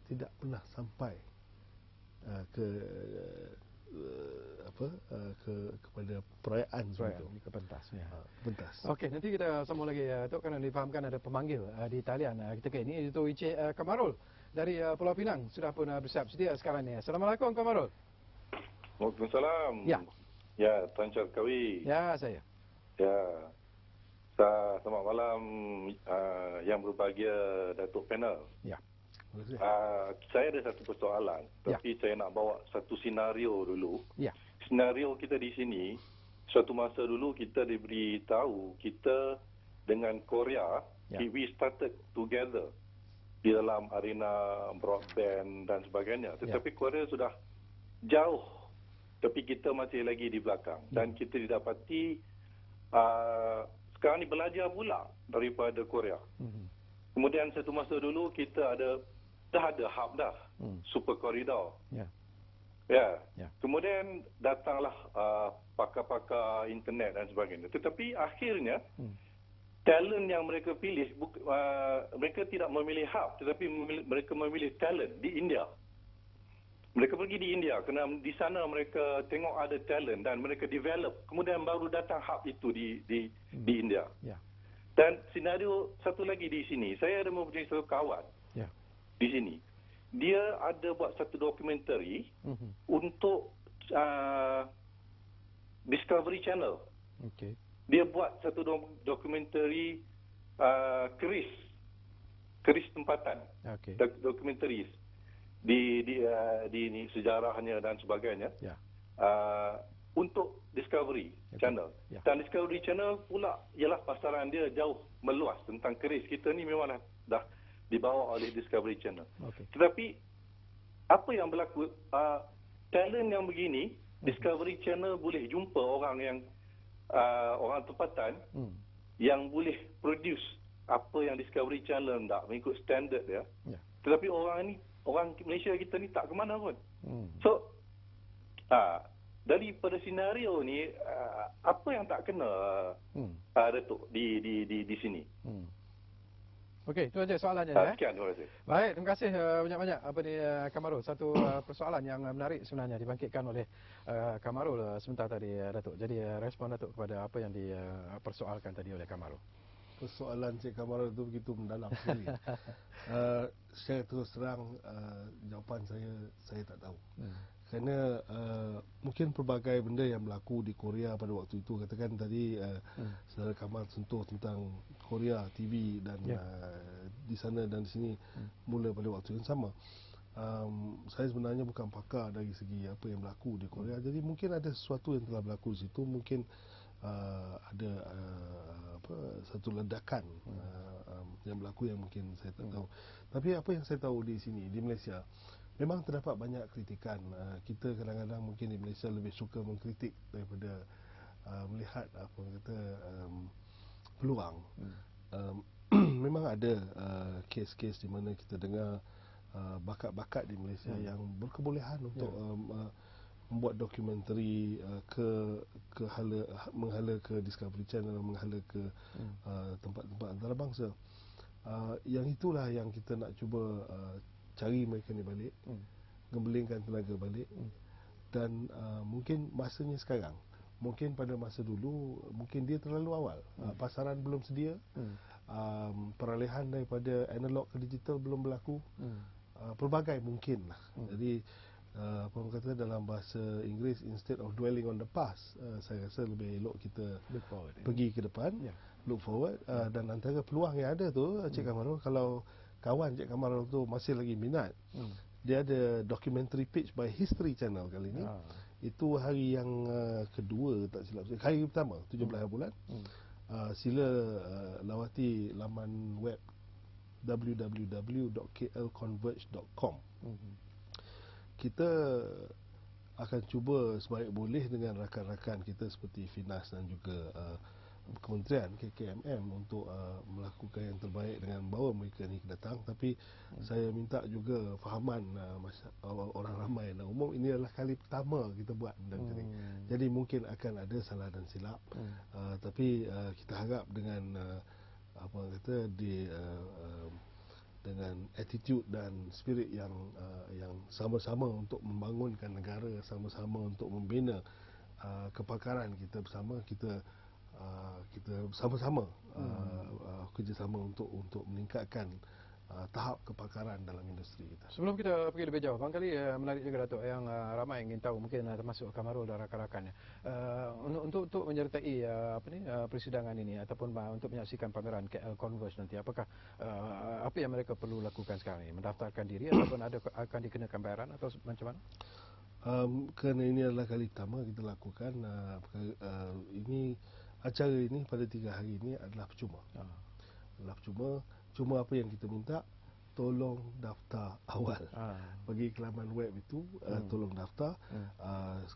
S5: tidak pernah sampai kepada perayaan
S4: ke pentas.
S5: Pentas.
S4: Okey, nanti kita sambung lagi Tok, kerana difahamkan ada pemanggil di talian ketika ini, itu Encik Kamarul dari Pulau Pinang sudah pun bersiap sedia sekarang ni. Assalamualaikum Kamarul.
S7: Waalaikumsalam.
S4: Ya.
S7: Ya, Tan Syarkawi.
S4: Ya, saya.
S7: Ya. Selamat malam yang berbahagia Datuk Panel.
S4: Ya.
S7: Saya ada satu persoalan, tapi saya nak bawa satu senario dulu.
S4: Ya.
S7: Senario kita di sini, suatu masa dulu kita diberi tahu kita dengan Korea, we started together di dalam arena broadband dan sebagainya. Tetapi Korea sudah jauh, tapi kita masih lagi di belakang. Dan kita didapati sekarang ni belajar pula daripada Korea. Kemudian satu masa dulu kita dah ada hub dah, super koridor. Kemudian datanglah pakar-pakar internet dan sebagainya. Tetapi akhirnya talent yang mereka pilih, mereka tidak memilih hub, tetapi mereka memilih talent di India. Mereka pergi di India kerana di sana mereka tengok ada talent dan mereka develop. Kemudian baru datang hub itu di India. Dan senario satu lagi di sini, saya ada mempunyai satu kawan di sini. Dia ada buat satu dokumentari untuk Discovery Channel. Dia buat satu dokumentari keris tempatan, dokumentaris di sejarahnya dan sebagainya, untuk Discovery Channel. Dan Discovery Channel pula ialah pasaran dia jauh meluas tentang keris. Kita ni memang dah dibawa oleh Discovery Channel. Tetapi apa yang berlaku, talent yang begini, Discovery Channel boleh jumpa orang tempatan yang boleh produce apa yang Discovery Channel tak mengikut standard dia. Tetapi orang Malaysia kita ni tak ke mana pun. So daripada senario ni, apa yang tak kena Datuk di sini?
S4: Okey, itu saja soalannya.
S7: Sekian, terima kasih.
S4: Baik, terima kasih banyak-banyak Kamarul. Satu persoalan yang menarik sebenarnya dibangkitkan oleh Kamarul sebentar tadi, Datuk. Jadi respon Datuk kepada apa yang dipersoalkan tadi oleh Kamarul.
S5: Persoalan Cik Kamarul itu begitu mendalam sekali. Saya terus terang, jawapan saya tak tahu. Kerana mungkin pelbagai benda yang berlaku di Korea pada waktu itu, katakan tadi saudara Kamal sentuh tentang Korea TV dan di sana dan di sini mula pada waktu yang sama. Saya sebenarnya bukan pakar dari segi apa yang berlaku di Korea, jadi mungkin ada sesuatu yang telah berlaku di situ, mungkin ada satu ledakan yang berlaku yang mungkin saya tak tahu. Tapi apa yang saya tahu di sini di Malaysia, memang terdapat banyak kritikan. Kita kadang-kadang mungkin di Malaysia lebih suka mengkritik daripada melihat peluang. Memang ada kes-kes di mana kita dengar bakat-bakat di Malaysia yang berkebolehan untuk membuat dokumentari menghala ke Discovery Channel, menghala ke tempat-tempat antarabangsa. Yang itulah yang kita nak cuba cari mereka ni balik, gembelingkan tenaga balik. Dan mungkin masanya sekarang, mungkin pada masa dulu mungkin dia terlalu awal, pasaran belum sedia, peralihan daripada analog ke digital belum berlaku, pelbagai mungkin lah. Jadi apa orang kata dalam bahasa Inggeris, instead of dwelling on the past, saya rasa lebih elok kita pergi ke depan, look forward. Dan antara peluang yang ada tu, Cik Kamarul, kalau kawan Cik Kamarul tu masih lagi minat, dia ada documentary page by History Channel kali ni, Itu hari yang kedua tak silap saya. Hari pertama 17 bulan. Sila lawati laman web www.klconverge.com. Kita akan cuba sebaik boleh dengan rakan-rakan kita seperti Finas dan juga Kementerian KKMM untuk melakukan yang terbaik dengan bawa mereka ni datang. Tapi saya minta juga fahaman orang ramai dan umum, ini adalah kali pertama kita buat benda macam ni. Jadi mungkin akan ada salah dan silap. Tapi kita harap dengan dengan attitude dan spirit yang sama-sama untuk membangunkan negara, sama-sama untuk membina kepakaran kita bersama, kita sama-sama kerjasama untuk meningkatkan tahap kepakaran dalam industri kita.
S4: Sebelum kita pergi lebih jauh, barangkali menarik juga Datuk yang ramai ingin tahu, mungkin termasuk Kamarul dan rakan-rakannya, untuk menyertai persidangan ini ataupun untuk menyaksikan pameran KL Converge nanti, apakah apa yang mereka perlu lakukan sekarang ini? Mendaftarkan diri ataupun akan dikenakan bayaran atau macam mana?
S5: Kerana ini adalah kali pertama kita lakukan acara ini pada 3 hari ini adalah percuma. Cuma apa yang kita minta, tolong daftar awal. Bagi ke laman web itu, tolong daftar.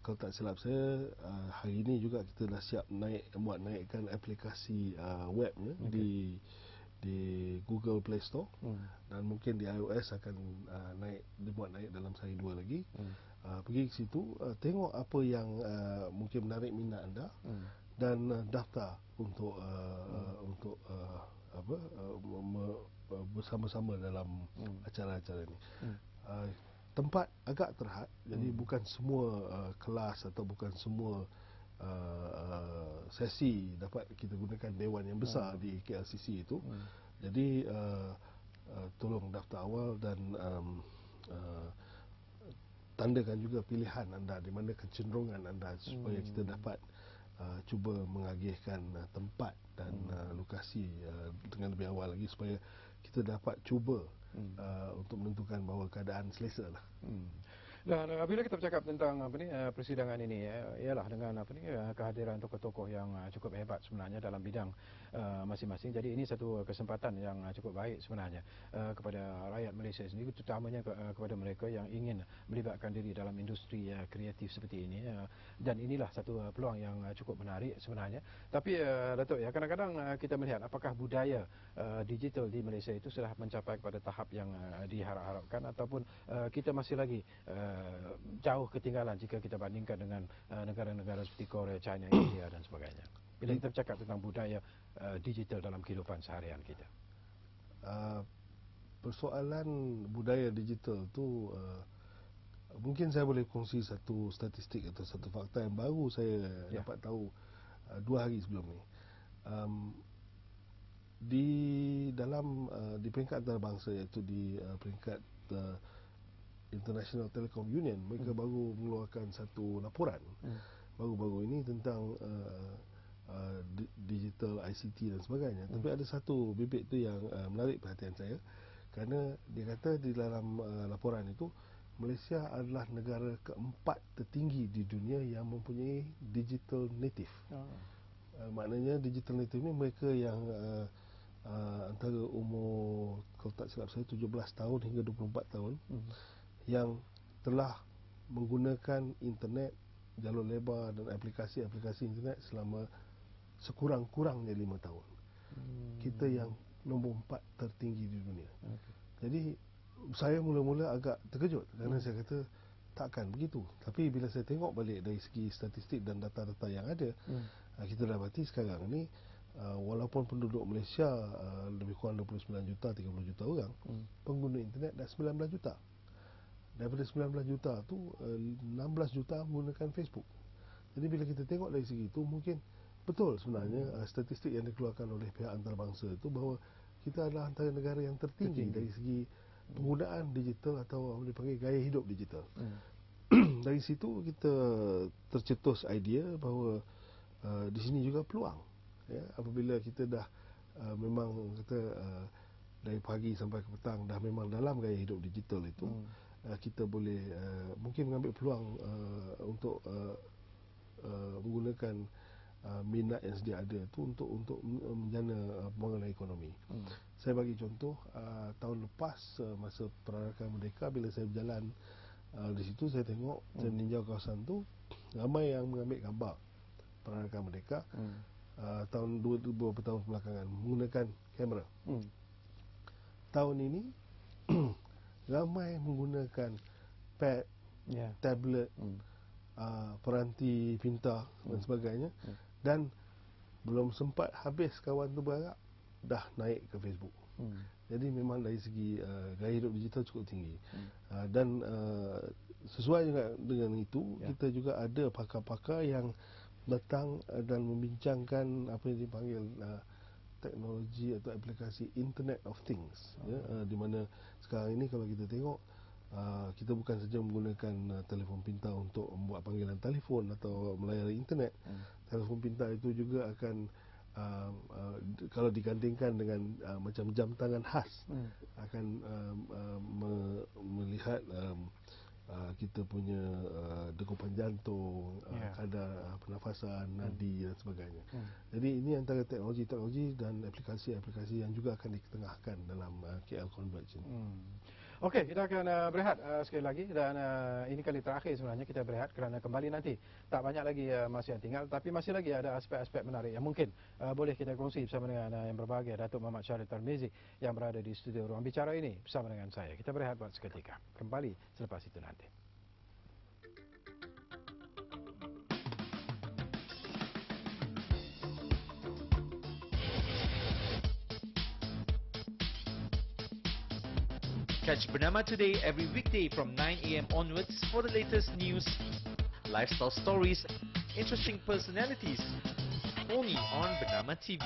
S5: Kalau tak silap saya, hari ini juga kita dah siap naikkan aplikasi webnya di Google Play Store, dan mungkin di iOS akan dibuat naik dalam sehari 2 lagi. Pergi ke situ, tengok apa yang mungkin menarik minat anda, dan daftar untuk bersama-sama dalam acara-acara ini. Tempat agak terhad, jadi bukan semua kelas atau bukan semua sesi dapat kita gunakan dewan yang besar di KLCC itu. Jadi tolong daftar awal dan tandakan juga pilihan anda, di mana kecenderungan anda, supaya kita dapat cuba mengagihkan tempat dan lokasi dengan lebih awal lagi, supaya kita dapat cuba untuk menentukan bahawa keadaan selesa lah.
S4: Dan bila kita bercakap tentang persidangan ini, ialah dengan kehadiran tokoh-tokoh yang cukup hebat sebenarnya dalam bidang masing-masing. Jadi ini satu kesempatan yang cukup baik sebenarnya kepada rakyat Malaysia sendiri, terutamanya kepada mereka yang ingin melibatkan diri dalam industri kreatif seperti ini. Dan inilah satu peluang yang cukup menarik sebenarnya. Tapi Datuk, kadang-kadang kita melihat apakah budaya digital di Malaysia itu sudah mencapai kepada tahap yang diharap-harapkan, ataupun kita masih lagi jauh ketinggalan jika kita bandingkan dengan negara-negara seperti Korea, China, India dan sebagainya. Bila kita bercakap tentang budaya digital dalam kehidupan seharian kita.
S5: Persoalan budaya digital tu, mungkin saya boleh kongsi satu statistik atau satu fakta yang baru saya dapat tahu 2 hari sebelum ni. Di peringkat antarabangsa, iaitu di peringkat International Telecom Union, mereka baru mengeluarkan satu laporan baru-baru ini tentang digital, ICT dan sebagainya. Tapi ada satu bibit tu yang menarik perhatian saya, kerana dia kata di dalam laporan itu, Malaysia adalah negara keempat tertinggi di dunia yang mempunyai digital native. Maknanya digital native ni mereka yang antara umur, kalau tak silap saya, 17 tahun hingga 24 tahun, yang telah menggunakan internet, jalur lebar dan aplikasi-aplikasi internet selama sekurang-kurangnya 5 tahun. Kita yang nombor 4 tertinggi di dunia. Jadi saya mula-mula agak terkejut, kerana saya kata takkan begitu. Tapi bila saya tengok balik dari segi statistik dan data-data yang ada, kita dapati sekarang ni walaupun penduduk Malaysia lebih kurang 29 juta, 30 juta orang, pengguna internet dah 19 juta. Daripada 19 juta tu 16 juta menggunakan Facebook. Jadi bila kita tengok dari segi itu, mungkin betul sebenarnya statistik yang dikeluarkan oleh pihak antarabangsa itu, bahawa kita adalah antara negara yang tertinggi dari segi penggunaan digital atau boleh panggil gaya hidup digital. Dari situ kita tercetus idea bahawa di sini juga peluang, ya, apabila kita dah memang kata dari pagi sampai ke petang dah memang dalam gaya hidup digital itu, kita boleh mungkin mengambil peluang untuk menggunakan minat yang sedia ada tu untuk menjana pembangunan ekonomi. Saya bagi contoh, tahun lepas masa peranakan Merdeka, bila saya berjalan di situ, saya tengok, saya meninjau kawasan tu, ramai yang mengambil gambar peranakan Merdeka tahun 2 beberapa tahun belakangan menggunakan kamera. Tahun ini ramai menggunakan pad, tablet, peranti pintar dan sebagainya, dan belum sempat habis kawan tu berharap dah naik ke Facebook. Jadi memang dari segi gaya hidup digital cukup tinggi. Dan sesuai juga dengan itu, kita juga ada pakar-pakar yang datang dan membincangkan apa yang dipanggil teknologi atau aplikasi Internet of Things, di mana sekarang ini kalau kita tengok, kita bukan saja menggunakan telefon pintar untuk membuat panggilan telefon atau melayari internet. Telefon pintar itu juga akan kalau digandingkan dengan macam jam tangan khas, akan melihat kita punya degupan jantung, kadar pernafasan, nadi dan sebagainya. Jadi ini antara teknologi-teknologi dan aplikasi-aplikasi yang juga akan diketengahkan dalam KL Converge ini.
S4: Okey, kita akan berehat sekali lagi, dan ini kali terakhir sebenarnya kita berehat kerana kembali nanti tak banyak lagi masa yang tinggal, tapi masih lagi ada aspek-aspek menarik yang mungkin boleh kita kongsi bersama dengan yang berbahagia, Datuk Muhammad Syahril Tarmizi yang berada di studio Ruang Bicara ini bersama dengan saya. Kita berehat buat seketika. Kembali selepas itu nanti.
S8: Catch Bernama Today every weekday from 9 a.m. onwards for the latest news, lifestyle stories, interesting personalities, only on Bernama TV.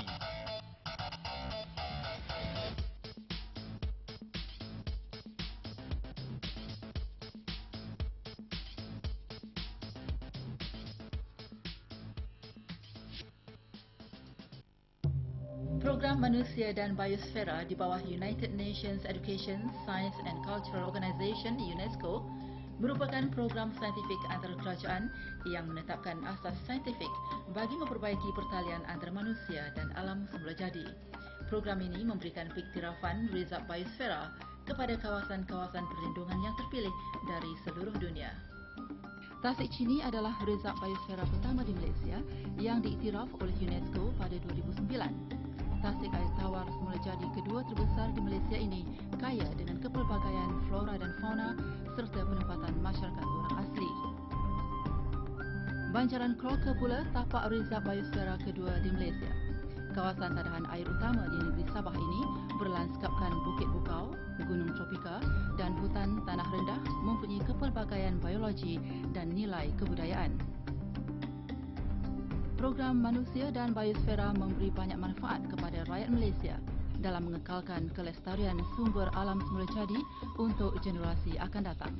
S2: Program Manusia dan Biosfera di bawah United Nations Education, Science and Cultural Organisation UNESCO merupakan program saintifik antarkerajaan yang menetapkan asas saintifik bagi memperbaiki pertalian antara manusia dan alam semula jadi. Program ini memberikan piktirafan Resap Biosfera kepada kawasan-kawasan perlindungan yang terpilih dari seluruh dunia. Tasik Chini adalah Resap Biosfera pertama di Malaysia yang diiktiraf oleh UNESCO pada 2009. Tasik air tawar semula jadi kedua terbesar di Malaysia ini kaya dengan kepelbagaian flora dan fauna serta penempatan masyarakat orang asli. Banjaran Crocker pula tapak Resap Biosfera kedua di Malaysia. Kawasan tadahan air utama di negeri Sabah ini berlandskapkan bukit bukau, gunung tropika dan hutan tanah rendah mempunyai kepelbagaian biologi dan nilai kebudayaan. Program Manusia dan Biosfera memberi banyak manfaat kepada rakyat Malaysia dalam mengekalkan kelestarian sumber alam semula jadi untuk generasi akan datang.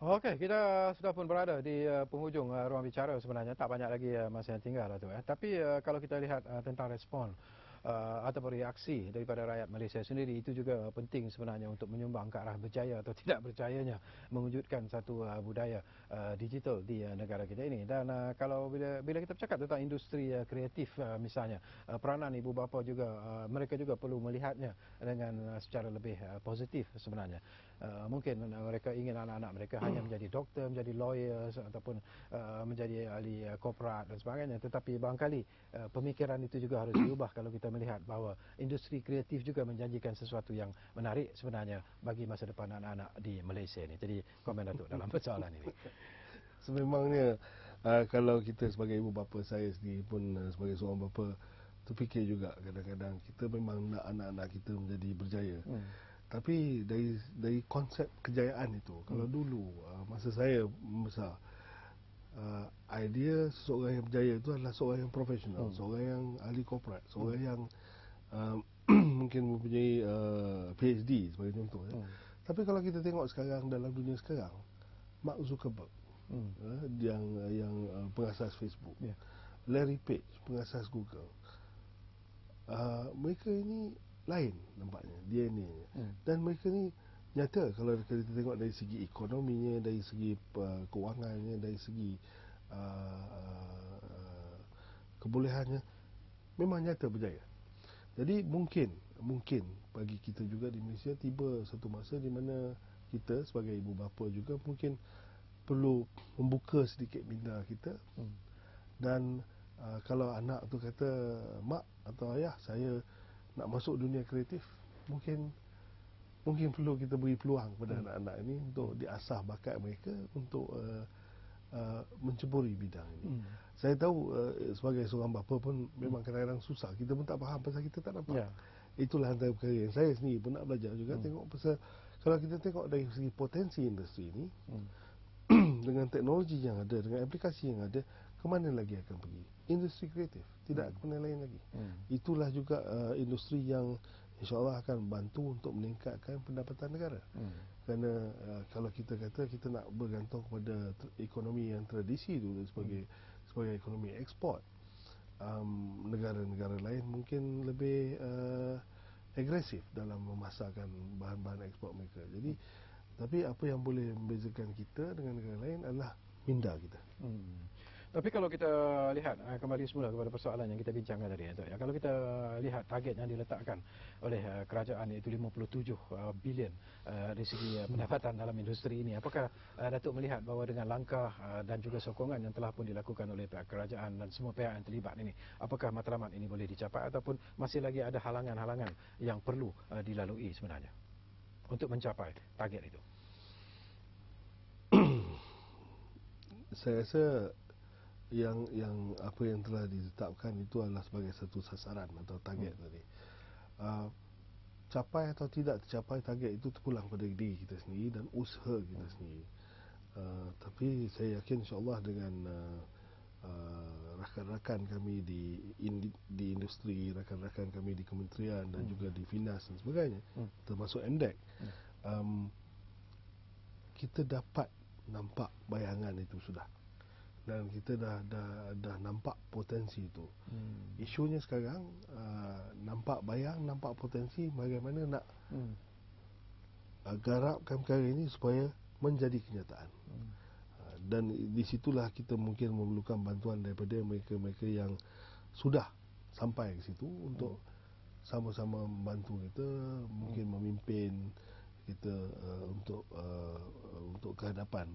S4: Okey, kita sudah pun berada di penghujung ruang bicara sebenarnya. Tak banyak lagi masa yang tinggal lah tu. Tapi kalau kita lihat tentang respon ataupun reaksi daripada rakyat Malaysia sendiri, itu juga penting sebenarnya untuk menyumbang ke arah berjaya atau tidak berjayanya mewujudkan satu budaya digital di negara kita ini. Dan kalau bila kita bercakap tentang industri kreatif misalnya, peranan ibu bapa juga, mereka juga perlu melihatnya dengan secara lebih positif sebenarnya. Mungkin mereka ingin anak-anak mereka hanya menjadi doktor, menjadi lawyer ataupun menjadi ahli korporat dan sebagainya. Tetapi barangkali pemikiran itu juga harus diubah kalau kita melihat bahawa industri kreatif juga menjanjikan sesuatu yang menarik sebenarnya bagi masa depan anak-anak di Malaysia ini. Jadi komen Datuk dalam persoalan ini.
S5: Sememangnya kalau kita sebagai ibu bapa, saya sendiri pun sebagai seorang bapa, terfikir juga kadang-kadang kita memang nak anak-anak kita menjadi berjaya. Tapi dari konsep kejayaan itu, kalau dulu masa saya membesar, idea seseorang yang berjaya itu adalah seorang yang profesional, seorang yang ahli korporat, seorang yang mungkin mempunyai PhD sebagai contoh. Tapi kalau kita tengok sekarang dalam dunia sekarang, Mark Zuckerberg, yang pengasas Facebook,
S4: Ya.
S5: Larry Page, pengasas Google. Mereka ini lain nampaknya DNA-nya. Dan mereka ni nyata kalau kita tengok dari segi ekonominya, dari segi kewangannya, dari segi kebolehannya, memang nyata berjaya. Jadi mungkin bagi kita juga di Malaysia tiba satu masa di mana kita sebagai ibu bapa juga mungkin perlu membuka sedikit minda kita. Dan kalau anak tu kata, mak atau ayah, saya nak masuk dunia kreatif, mungkin perlu kita beri peluang kepada anak-anak ini untuk diasah bakat mereka untuk menceburi bidang ini. Saya tahu sebagai seorang bapa pun memang kadang-kadang susah. Kita pun tak faham pasal kita tak nampak. Itulah antara perkara yang saya sendiri pun nak belajar juga tengok pasal kalau kita tengok dari segi potensi industri ini dengan teknologi yang ada, dengan aplikasi yang ada, ke mana lagi akan pergi? Industri kreatif, tidak ke mana lain lagi. Itulah juga industri yang insya-Allah akan membantu untuk meningkatkan pendapatan negara. Kerana kalau kita kata kita nak bergantung kepada ekonomi yang tradisi dulu sebagai ekonomi ekspor, negara-negara lain mungkin lebih agresif dalam memasarkan bahan-bahan ekspor mereka. Jadi tapi apa yang boleh membezakan kita dengan negara lain adalah minda kita.
S4: Tapi kalau kita lihat kembali semula kepada persoalan yang kita bincangkan tadi, Datuk, ya, kalau kita lihat target yang diletakkan oleh kerajaan iaitu 57 bilion dari segi pendapatan dalam industri ini, apakah Datuk melihat bahawa dengan langkah dan juga sokongan yang telah pun dilakukan oleh pihak kerajaan dan semua pihak yang terlibat ini, apakah matlamat ini boleh dicapai ataupun masih lagi ada halangan-halangan yang perlu dilalui sebenarnya untuk mencapai target itu?
S5: Saya rasa yang apa yang telah ditetapkan itu adalah sebagai satu sasaran atau target tadi. Capai atau tidak tercapai target itu terpulang pada diri kita sendiri dan usaha kita sendiri. Tapi saya yakin insya-Allah dengan rakan-rakan kami di industri, rakan-rakan kami di kementerian dan juga di Finas dan sebagainya, termasuk MDEC, kita dapat nampak bayangan itu sudah. Dan kita dah nampak potensi itu. Isunya sekarang nampak bayang, nampak potensi, bagaimana nak garapkan perkara ini supaya menjadi kenyataan. Dan di situlah kita mungkin memerlukan bantuan daripada mereka-mereka yang sudah sampai ke situ untuk sama-sama membantu kita, mungkin memimpin kita untuk kehadapan,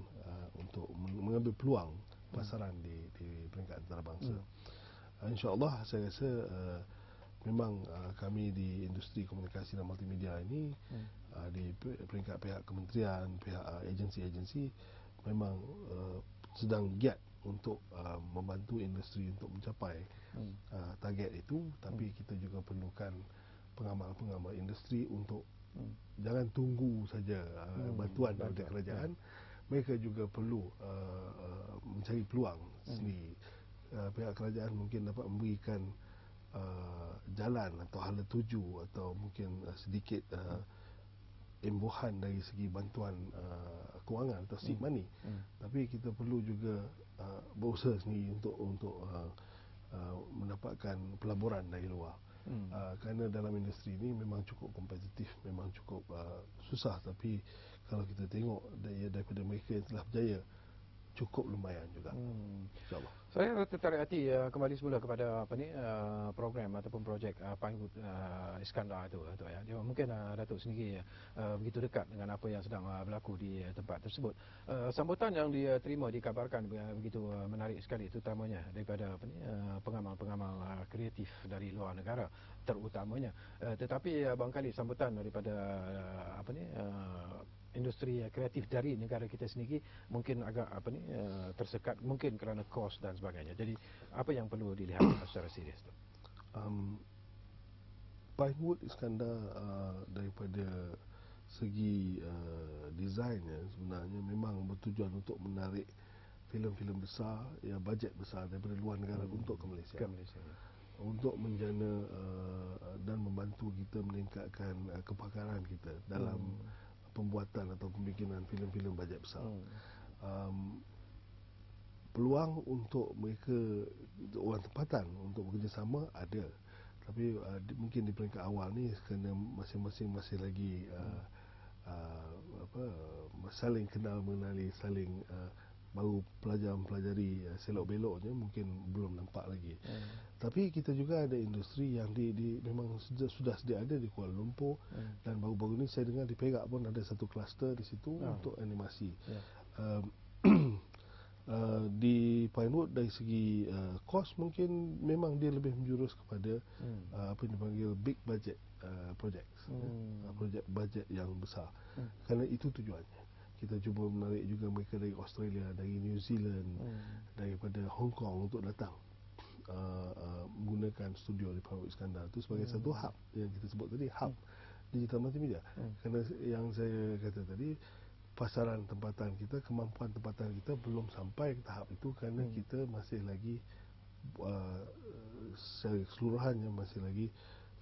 S5: untuk mengambil peluang pasaran di peringkat antarabangsa. InsyaAllah saya rasa memang kami di industri komunikasi dan multimedia ini di peringkat pihak kementerian, pihak agensi-agensi memang sedang giat untuk membantu industri untuk mencapai target itu. Tapi kita juga perlukan pengamal-pengamal industri untuk jangan tunggu saja bantuan daripada kerajaan. Mereka juga perlu mencari peluang sendiri. Pihak kerajaan mungkin dapat memberikan jalan atau hala tuju atau mungkin sedikit imbuhan dari segi bantuan kewangan atau seed money. Tapi kita perlu juga berusaha sendiri untuk mendapatkan pelaburan dari luar. Kerana dalam industri ini memang cukup kompetitif, memang cukup susah. Tapi kalau kita tengok daripada mereka yang telah berjaya, cukup lumayan juga. InsyaAllah.
S4: Saya tertarik hati kembali semula kepada program ataupun projek Pinewood Iskandar itu, ya. Dia mungkin Datuk sendiri begitu dekat dengan apa yang sedang berlaku di tempat tersebut. Sambutan yang diterima dikabarkan begitu menarik sekali, terutamanya daripada pengamal-pengamal kreatif dari luar negara terutamanya. Tetapi barangkali sambutan daripada industri kreatif dari negara kita sendiri mungkin agak tersekat, mungkin kerana kos dan sebagainya. Jadi apa yang perlu dilihat secara serius tu?
S5: Pinewood Iskandar daripada segi desainnya sebenarnya memang bertujuan untuk menarik filem-filem besar, ya, bajet besar daripada luar negara untuk ke Malaysia. Untuk menjana dan membantu kita meningkatkan kepakaran kita dalam pembuatan atau pembikinan filem-filem bajet besar. peluang untuk mereka orang tempatan untuk bekerjasama ada, tapi mungkin di peringkat awal ni kerana masing-masing masih lagi saling kenal mengenali, saling baru mempelajari selok-beloknya, mungkin belum nampak lagi. Tapi kita juga ada industri yang memang sudah sedia ada di Kuala Lumpur, dan baru-baru ni saya dengar di Perak pun ada satu kluster di situ untuk animasi. Di Pinewood dari segi kos mungkin memang dia lebih menjurus kepada apa yang dipanggil big budget projects, projek bajet yang besar. Kerana itu tujuannya. Kita cuba menarik juga mereka dari Australia, dari New Zealand, daripada Hong Kong untuk datang menggunakan studio di Pinewood Iskandar itu sebagai satu hub yang kita sebut tadi, hub digital multimedia. Kerana yang saya kata tadi, pasaran tempatan kita, kemampuan tempatan kita belum sampai ke tahap itu, kerana kita masih lagi secara keseluruhannya masih lagi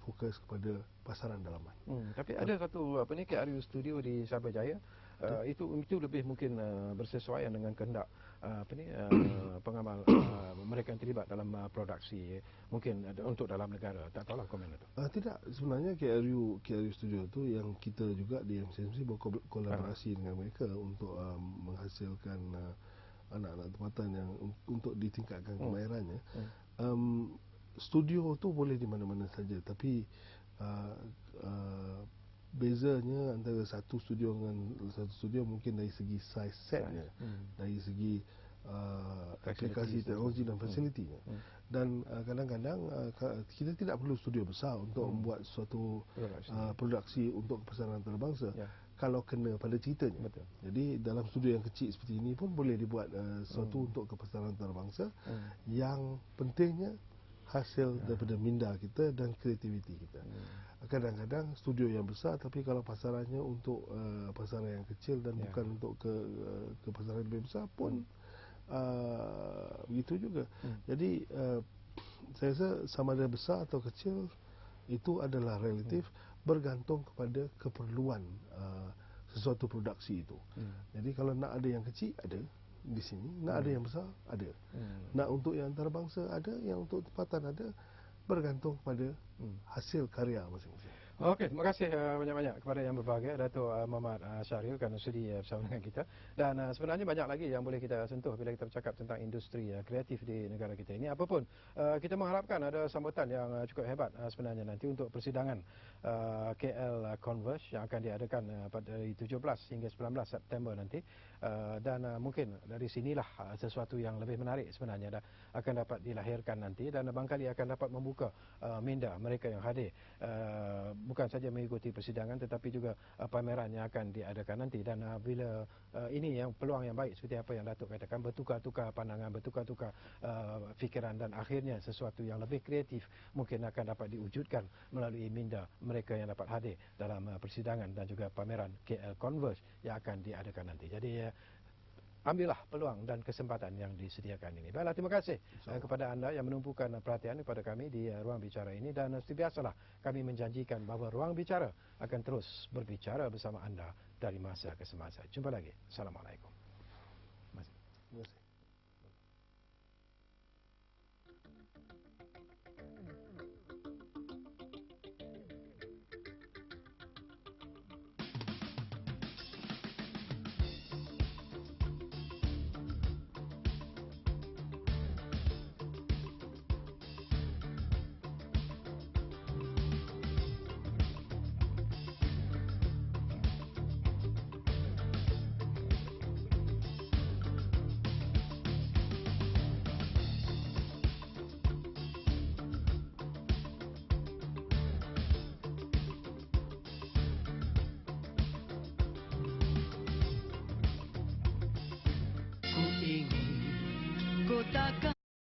S5: fokus kepada pasaran dalaman.
S4: Tapi ada satu KRU Studio di Sabah Jaya. Itu lebih mungkin bersesuaian dengan kehendak pengamal mereka yang terlibat dalam produksi, mungkin untuk dalam negara. Tak tahulah komen itu.
S5: Tidak, sebenarnya KRU Studio itu yang kita juga di MCMC berkolaborasi dengan mereka untuk menghasilkan anak-anak tempatan yang untuk ditingkatkan kemahirannya. Studio tu boleh di mana-mana saja, tapi bezanya antara satu studio dengan satu studio mungkin dari segi size setnya, dari segi aplikasi teknologi dan fasilitinya. Dan kadang-kadang kita tidak perlu studio besar untuk membuat suatu produksi untuk pasaran antarabangsa. Kalau kena pada ceritanya. Jadi dalam studio yang kecil seperti ini pun boleh dibuat sesuatu untuk kepasaran antarabangsa. Yang pentingnya hasil daripada minda kita dan kreativiti kita. Kadang-kadang studio yang besar, tapi kalau pasarannya untuk pasaran yang kecil dan bukan untuk ke pasaran lebih besar pun begitu juga. Jadi saya rasa sama ada besar atau kecil itu adalah relatif, bergantung kepada keperluan sesuatu produksi itu. Jadi kalau nak ada yang kecil, ada di sini, nak ada yang besar, ada. Nak untuk yang antarabangsa, ada. Yang untuk tempatan, ada. Bergantung kepada hasil karya masing-masing.
S4: Okey, terima kasih banyak-banyak kepada yang berbahagia, Dato' Muhammad Syahril, kerana sudi bersama dengan kita. Dan sebenarnya banyak lagi yang boleh kita sentuh bila kita bercakap tentang industri kreatif di negara kita ini. Apapun, kita mengharapkan ada sambutan yang cukup hebat sebenarnya nanti untuk persidangan KL Converge yang akan diadakan pada 17 hingga 19 September nanti. Dan mungkin dari sinilah sesuatu yang lebih menarik sebenarnya akan dapat dilahirkan nanti, dan barangkali akan dapat membuka minda mereka yang hadir, bukan saja mengikuti persidangan tetapi juga pameran yang akan diadakan nanti. Dan bila ini yang peluang yang baik seperti apa yang Datuk katakan, bertukar-tukar pandangan, bertukar-tukar fikiran, dan akhirnya sesuatu yang lebih kreatif mungkin akan dapat diwujudkan melalui minda mereka yang dapat hadir dalam persidangan dan juga pameran KL Converge yang akan diadakan nanti. Jadi ambillah peluang dan kesempatan yang disediakan ini. Baiklah, terima kasih kepada anda yang menumpukan perhatian kepada kami di Ruang Bicara ini. Dan seperti biasalah, kami menjanjikan bahawa Ruang Bicara akan terus berbicara bersama anda dari masa ke semasa. Jumpa lagi. Assalamualaikum. Terima kasih.
S6: Ku ingin ku takkan